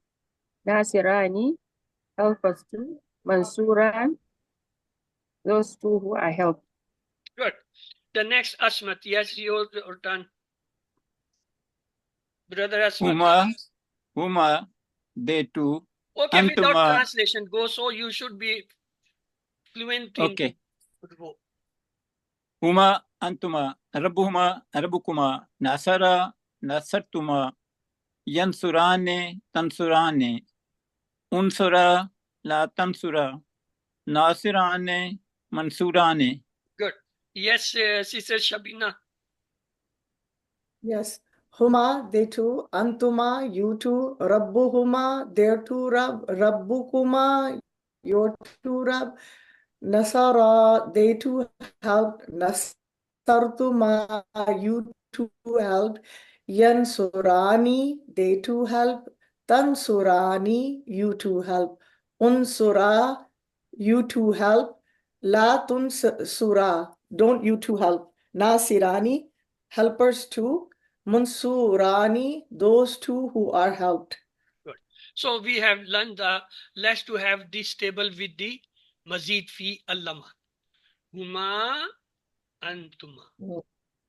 Nasirani, help us too, Mansuran, those two who are helped. Good. The next Asmat, yes, your turn. Brother Asmat. Huma, they two. Okay, Antuma. without translation, go, so you should be fluent in. Okay. Huma, Antuma, Rabbuhuma, Rabbukuma, Nasara, Nasartuma, Yansurane, Tansurane, Unsura, La Tansura, Nasirane, Mansurane. Good. Yes, Sister Shabina. Yes. Huma, they two, Antuma, you two, Rabbuhuma, their two Rab, Rabbukuma, your two Rab, Nasara, they two helped, Nasartuma, you two helped, Yansurani, they two help, Tansurani, you two help, Unsura, you two help, La Tunsura, don't you two help, Nasirani, helpers too, Mansurani, those two who are helped. Good. So we have learned the less to have this table with the mazid fi allama. Huma antuma.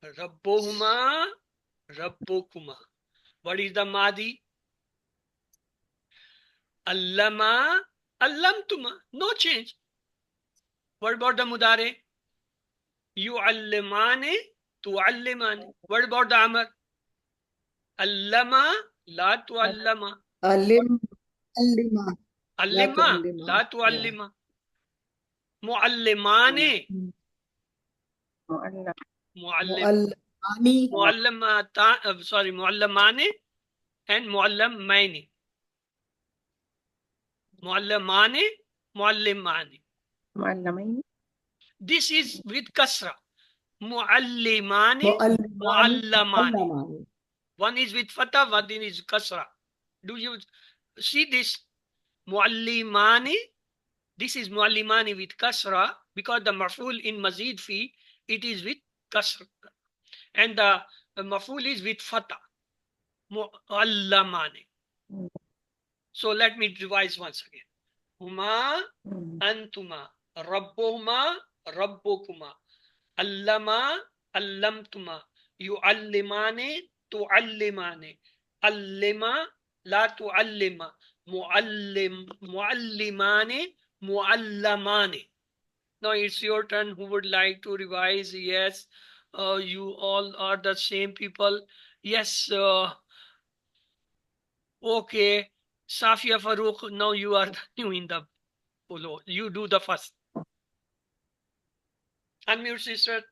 Rabbuhuma rabbukuma. What is the madi? Allama allamtuma. No change. What about the mudare? Yu'allimani tu'allimani. What about the amr? Allama la tu'allama. Allima. Allima tu'allima. la tu'allima. Mu'allimani. Mu'allam. Mu'allim. Mu'allimani. Mu'allamani and mu'allamaini. Mu'allamani, mu'allimani. Mu'allamain. This is with kasra. Mu'allimani, Mu'allimani. mu'allamani. One is with fatah, one is kasra. Do you see this? Mu'allimani. This is mu'allimani with kasra because the maf'ul in mazid fi, it is with kasra. And the maf'ul is with fatah. Mu'allamani. So let me revise once again. Huma antuma. Rabbuhuma rabbukuma. Allama allamtuma. Yu'allimani tu'allimani. Allima la tu'allima. Mu'allimani mu'allamani. Now it's your turn. Who would like to revise? Yes, you all are the same people. Yes, okay. Safia Farooq, now you are new in the polo. You do the first. Unmute, sister.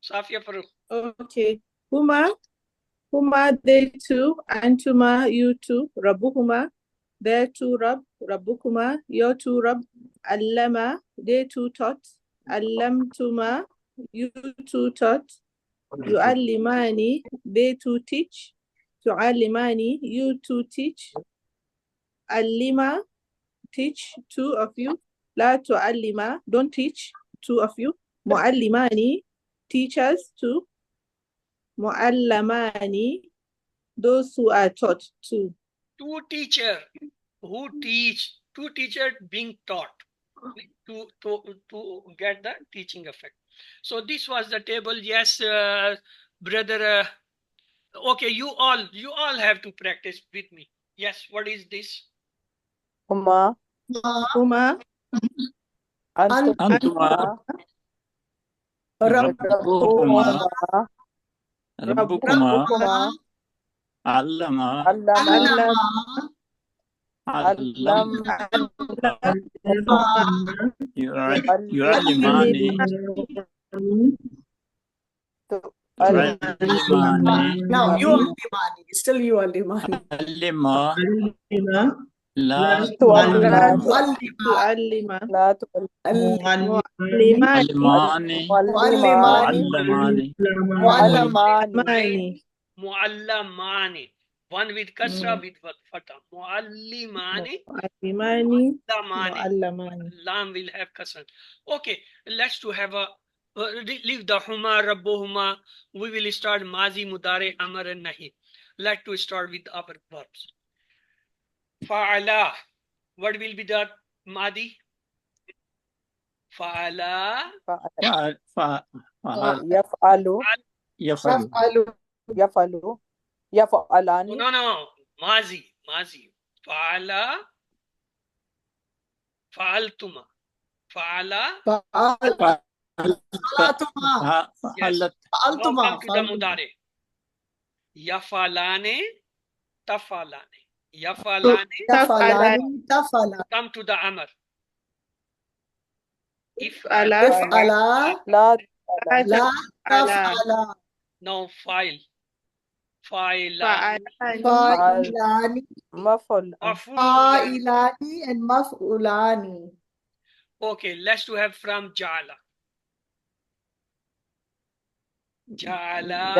Safia Farooq. Okay. Huma, they two, antuma, you two, rabbuhuma, their two rab, rabbukuma, your two rab, allama, they two taught, allamtuma, you two taught, yu'allimani, they two teach, tu'allimani, you two teach, allima, teach, two of you, la tu'allima, don't teach, two of you, mu'allimani, teachers, two, mu'allamani, those who are taught, two. Two teacher who teach, two teacher being taught to get the teaching effect. So this was the table. Yes, brother. Okay, you all have to practice with me. Yes, what is this? Huma Huma, Antuma Rabbuhuma Rabbukuma Allama Yu'allimani Now you are Limani. Still you are Limani. Allima La tu'allima, Mu'allamani. One with kasra, with fatah. Mu'allimani. mu'allimani. Lam will have kasra. Okay, let's to have a leave the huma, rabbuhuma. We will start mazi, mudare, amar, and nahi. Let's to start with our verbs. Fa'ala. What will be the madi? Fa'ala. Yaf'alani. No. Mazi. Fa'ala. Fa'altuma. Fa'ala. Yes. Welcome to the mudare. Yafalane. Tafalane. Yafalane. Come to the amr. If'ala. La taf'ala. Now file. Fa'ilani. Fa'ilani and maf'ulani. Okay, let's to have from ja'ala. Ja'altuma.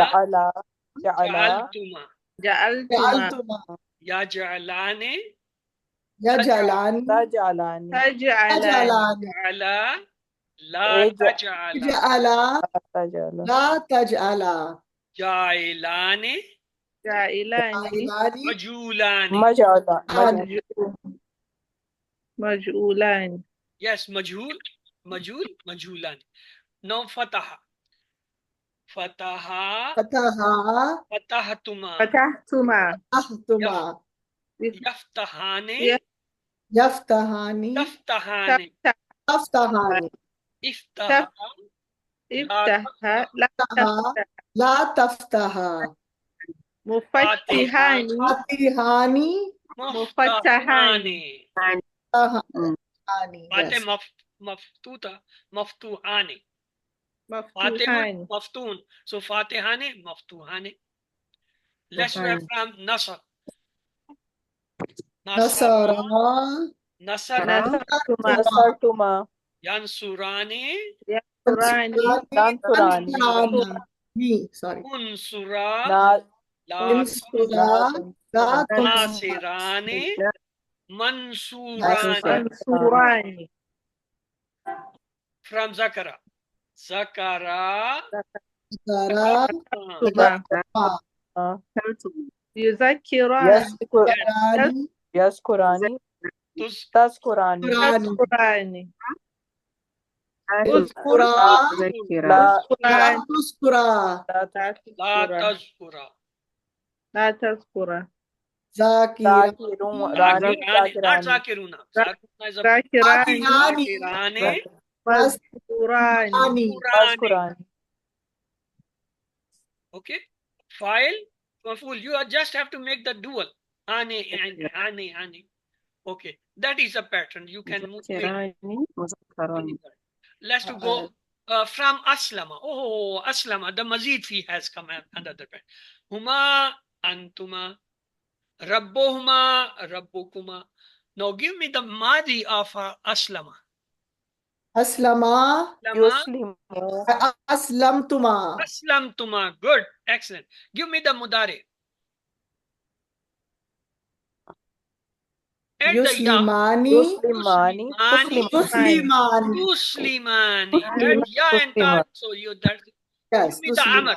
Yaj'alani. Taj'alani. La taj'ala. La taj'ala. Jailane. Jailani. Jailani. Majulani. Majala. Maj'ulani. Yes, majhul, majhulani. Now fataha. Fataha. Fataha. Fatahatuma. Fatahtuma. Ahtuma. Yaftahane. Yaftahani. Taftahane. Taftahani. Iftaha. Iftaha. Taha. La taftaha. Mufattihani. Fatihani. Mufattahani. Tahani. Fateh Yes. maftuta. Maftuhane. Fatihun, Maftuhani. maftun. So Fatihane, maftuhane. Let's read from Nasr. Nasara. Nasara. Nasartuma. Yansurani. Yansurani. Yansurani. Me. Sorry. Unsura. La Insura. La Nasirani. Mansurani. Mansurani. From Zakara. Zakara. Tara. Yuzakirani. Kurani. Yazkurani. Tus. Tazkurani. Yazkurani. Uzkura. La La tuskura. La tazkura. La tazkura. Zakira. Zakirani. Not Zakirani. Zakiruna. Zakiruna is a Zakirani. Zakirani. Mazkurani. Tazkurani. Okay. File. Maful. You just have to make the dual. Ane. Okay. That is a pattern. You can move. Let's to go from Aslama. Oh, Aslama. The Mazid fi has come another pattern. Huma antuma. Rabbuhuma rabbukuma. Now give me the Madi of Aslama. Aslama. Yuslimu. Aslamtuma. Aslamtuma. Good. Excellent. Give me the Mudari. Add the Ya. Yuslimani. Yuslimani. Yuslimani. Yuslimani. Add Ya and Ta. So you that. Yes. Give me the Amr.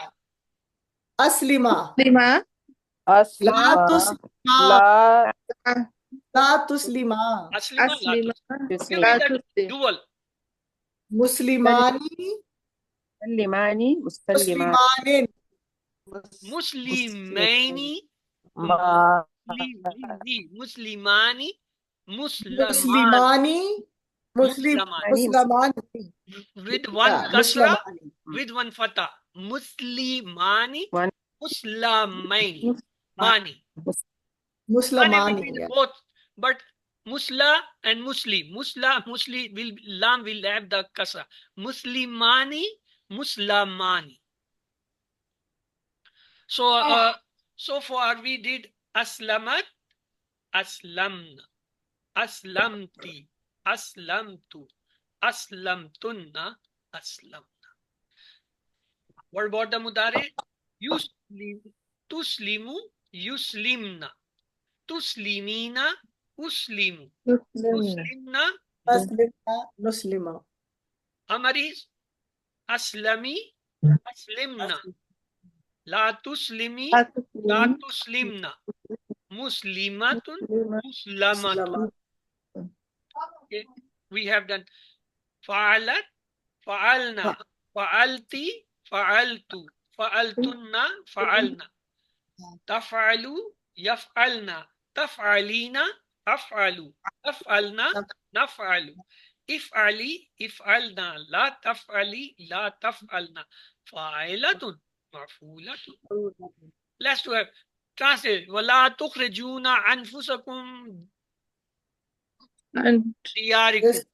Aslima. Lima. La Aslima. tuslima. La La tuslima. Aslima. Aslima. Give me the dual. Muslimani. Muslimani. Muslimanin. Muslimaini. ma Muslimani. Muslimani. Muslimani. With one Yeah, kasra, Muslimani. with one fatah. Muslimani. One. Muslamaini. Mani. Muslimani. With Yeah. both, but Musla and Musli. Musli will lam will have the kasra. Muslimani, Muslamani. So far we did Aslamat, Aslamna, Aslamti, Aslamtu, Aslamtunna, Aslamna. What about the Mudare? Yuslim, Tuslimu, Yuslimna, Tuslimina, Uslimu, Muslimna, Muslima. Amaris, Aslami, Aslimna, La Tuslimi, La Tuslimna, Muslimatun, Muslamatun. Okay. We have done Fa'alat, Fa'alna, Fa'alti, Fa'altu, Fa'altunna, Fa'alna. Taf'alu, Yaf'alna, Taf'alina, Af'alu, Taf'alna, Naf'alu. If'ali, If'alna, La Taf'ali, La Taf'alna. Fa'ilatun, Ma'fulatun. Let's do it. Translate. وَلَا تُخْرِجُونَ أَنفُسَكُمْ And دِيَارِكُمْ.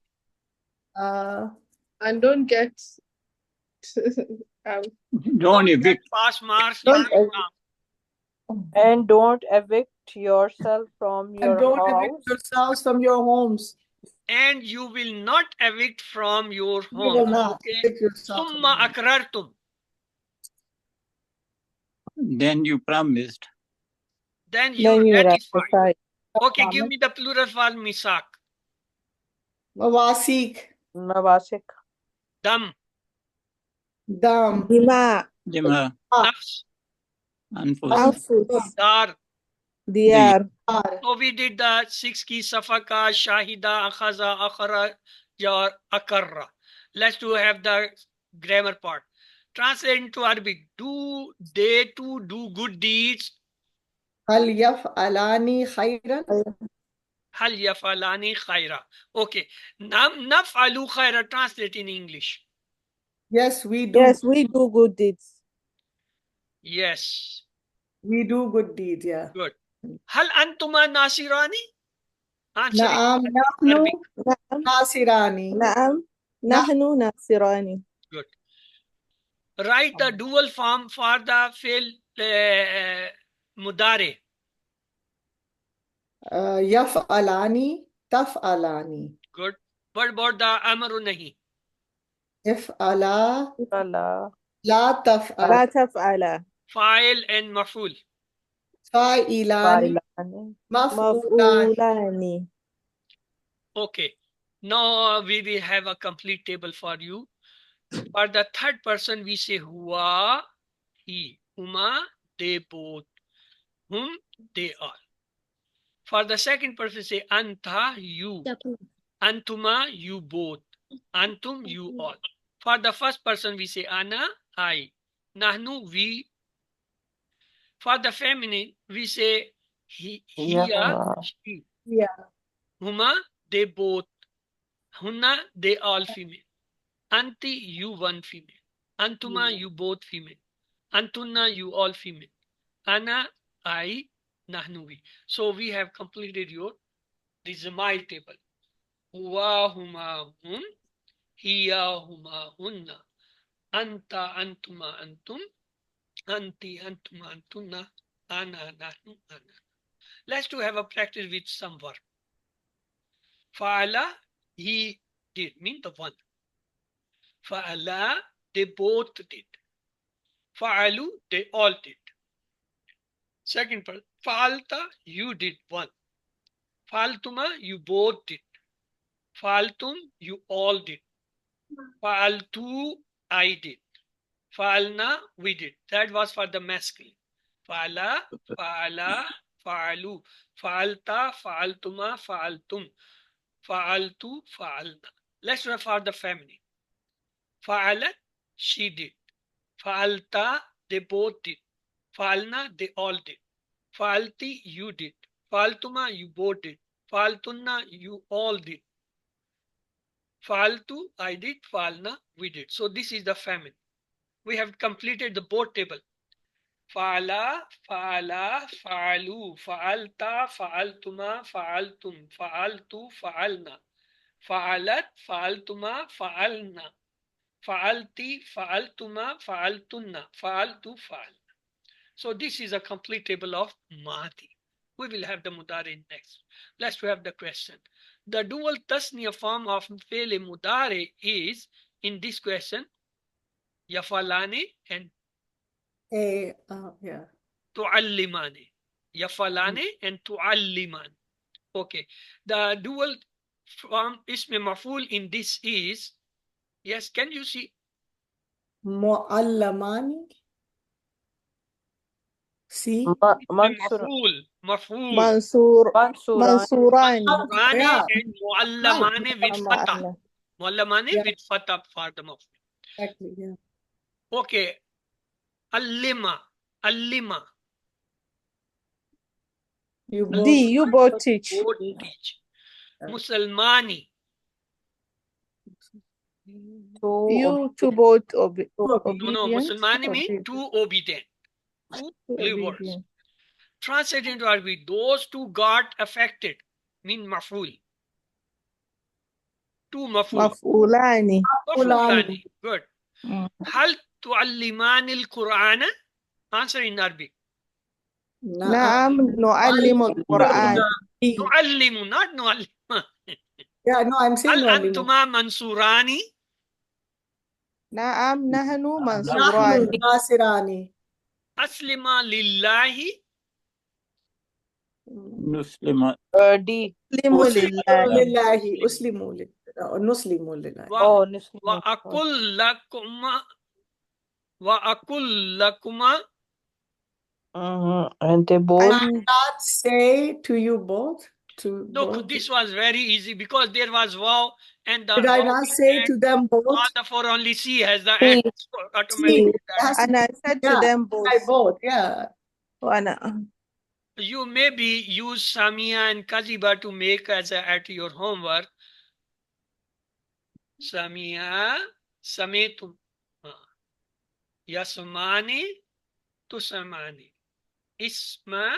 and don't get out. Don't evict. Pass marks. and don't evict yourself from your And don't house. evict yourselves from your homes. And you will not evict from your You will home. not Okay. evict yourselves from ثُمَّ your home. أَقْرَرْتُمْ. Then you promised. Then you ratify. ratify. Okay, give me the plural for misak. Mawasik. Nawasik. Dam, Dam. Dima. Jima. nafs, Anfus. Anfus. Dar. Diyar. So we did the 6 key: Safaka, Shahida, Akhaza, Akhara, Jar, Akarra. Let's have the grammar part. Translate into Arabic. Do they too do good deeds? هل يفعلان خيرا؟ Hal yafalani khaira. Okay. Naf'alu khaira. Translate in English. Yes, we do. Yes, we do good deeds. Yes. We do good deeds, yeah. Good. Hal antuma nasirani? Answer نعم in نحن Arabic. نعم ناصران. نعم نحن ناصران. Good. Write the dual form for the fail mudare. يفعلان تفعلان. Good. What about the amru nahi? افعلا فلا لا تفعل. لا تفعل. Fa'il and maf'ul. فاعلان فعلان مفعولان. مفعولان. Okay. Now we will have a complete table for you. For the third person, we say huwa, he, huma, they both, whom, they all. For the second person, say anta, you, antuma, you both, antum, you all. For the first person, we say ana, I, nahnu, we. For the feminine, we say he, يا she, Yeah. huma, they both, hunna, they all female. Anti, you one female. Antuma, you both female. Antunna, you all female. Ana, I, nahnu, we. So we have completed your Rizmail table. Huwa, huma, hum. Hiya, huma, hunna. Anta, antuma, antum. Anti, antuma, antunna. Ana, nahnu, ana. Let's have a practice with some verb. Fa'ala, he did, mean the one. Fa'ala, they both did. Fa'alu, they all did. Second part, fa'alta, you did one. Fa'altuma, you both did. Fa'altum, you all did. Fa'altu, I did. Fa'alna, we did. That was for the masculine. Fa'ala, fa'ala, fa'alu. Fa'alta, fa'altuma, fa'altum. Fa'altu, fa'alna. Let's try for the feminine. Fa'alat, she did. Fa'alta, they both did. Fa'alna, they all did. Fa'alti, you did. Fa'altuma, you both did. Fa'altunna, you all did. Fa'altu, I did. Fa'alna, we did. So this is the feminine. We have completed the board table. Fa'ala, fa'ala, fa'alu, fa'alta, fa'altuma, fa'altum, fa'altu, fa'alna. Fa'alat, fa'altuma, fa'alna. Fa'alti, fa'altuma, fa'altunna, fa'altu, fa'alna. So this is a complete table of Mahati. We will have the Mudari next. Let's have the question. The dual tasniya form of Fele Mudari is, in this question, Yafalane and yeah. Tu'allimane. Yafalane and Tu'alliman. Okay. The dual form Ism Maf'ul in this is, yes, can you see? معلمان. See? منصور Maf'ul. منصور منصوران منصوران. Mansurani Yeah. and Muallamane with أما fatah. أنا. Muallamane Yeah. with fatah for the maf'ul. Exactly, yeah. Okay. Allima. Allima. You D, both you both teach. Both teach. Musalmani. تو You two both No, obedient. Musalmani means Obedient. two obedient. Two believers. Obedient. Translate into Arabic. Those two got affected. Mean maf'ul. Two maf'ul. مفعولان. Maf'ulani. Good. Mm. Hal tu'allimani al-Qur'ana? Answer in Arabic. نعم نعلم القرآن. Nu'allimu, not nu'allima. Yeah, no, I'm saying Hal no. antuma mansurani? نعم نحن نحن منصوران. ناصران. Aslima lillahi. Nuslima. دي أسلم لله. لله أسلم لله نسلم لله. أو نسلم Wa akul lakuma And they Did both. I not say to you both? To Look, both? this was very easy because there was wow and the Did I wow not being say add, to them both? all the four only C has the See, X, so automatically that That's and I said to yeah, them both. I both, yeah. وأنا you maybe use Samia and Kaziba to make as at your homework. Samia, Sametum. Yasmani, Tusamani. Isma,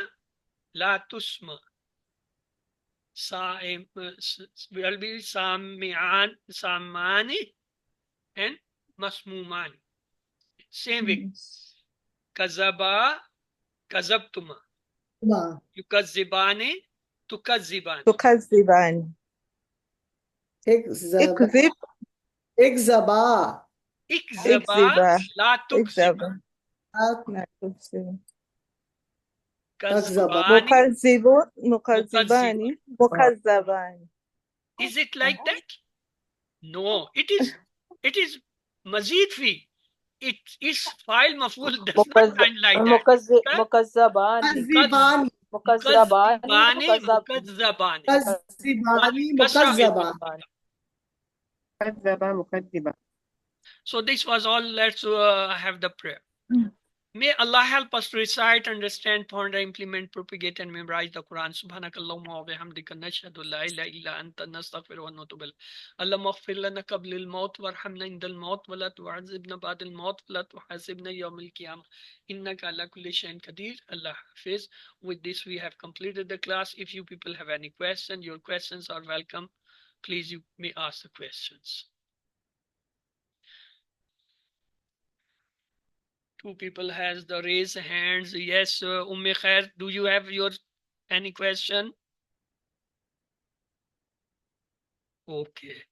La Tusma. Will be Samani and Masmumani. Same way. Kazaba, Kazabtuma. Ma. Yukazzibani, Tukazzibani. تكذبان Ikzaba. اكذب Ikzaba. Ikzaba, اكذبا La Tukziba. اكذبا لا تكذب Akzaba. Kazzibani, مكذبان مكذبان. Is it like that? No, it is Mazid fi. It is file maful does not end like that. مكذبان Kazibani. مكذبان Mukazzibani, مكذب mukazzabani. Kazibani. Kasra will be Mukazzaba. مكذبة مكذبة. So this was all. Let's have the prayer. May Allah help us to recite, understand, ponder, implement, propagate, and memorize the Quran. Subhanakallahumma wa bihamdika nashhadu la ilaha illa anta nastaghfiruka wa natubu ilayk. Allahumma ighfir lana qabla al-maut warhamna inda al-maut wa la tu'azzibna ba'da al-maut wa la tuhasibna yawm al-qiyamah. Innaka ala kulli shay'in qadir. Allah Hafiz. With this we have completed the class. If you people have any questions, your questions are welcome. Please you may ask the questions. Two people has the raise hands. Yes, Umme Khair, do you have your any question? Okay.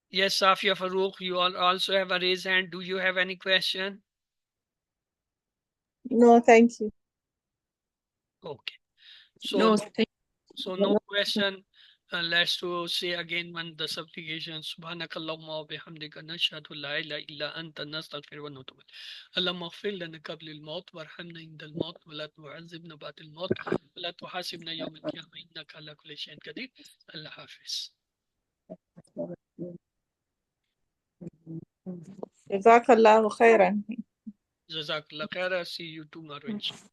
Yes, Safia Farooq, you all also have a raise hand. Do you have any question? No, thank you. Okay. So No, so no question. Let's to say again when the supplication. Subhanakallahumma wa bihamdika nashhadu la ilaha illa anta nastaghfiruka wa natubu ilayk. Allahumma ighfir lana qabla al-maut warhamna inda al-maut wa la tu'azzibna ba'da al-maut wa la tuhasibna yawm al-qiyamah innaka ala kulli shay'in qadir. Allah Hafiz. جزاك الله خيرا. Jazakallah khair. See you tomorrow. Inshallah.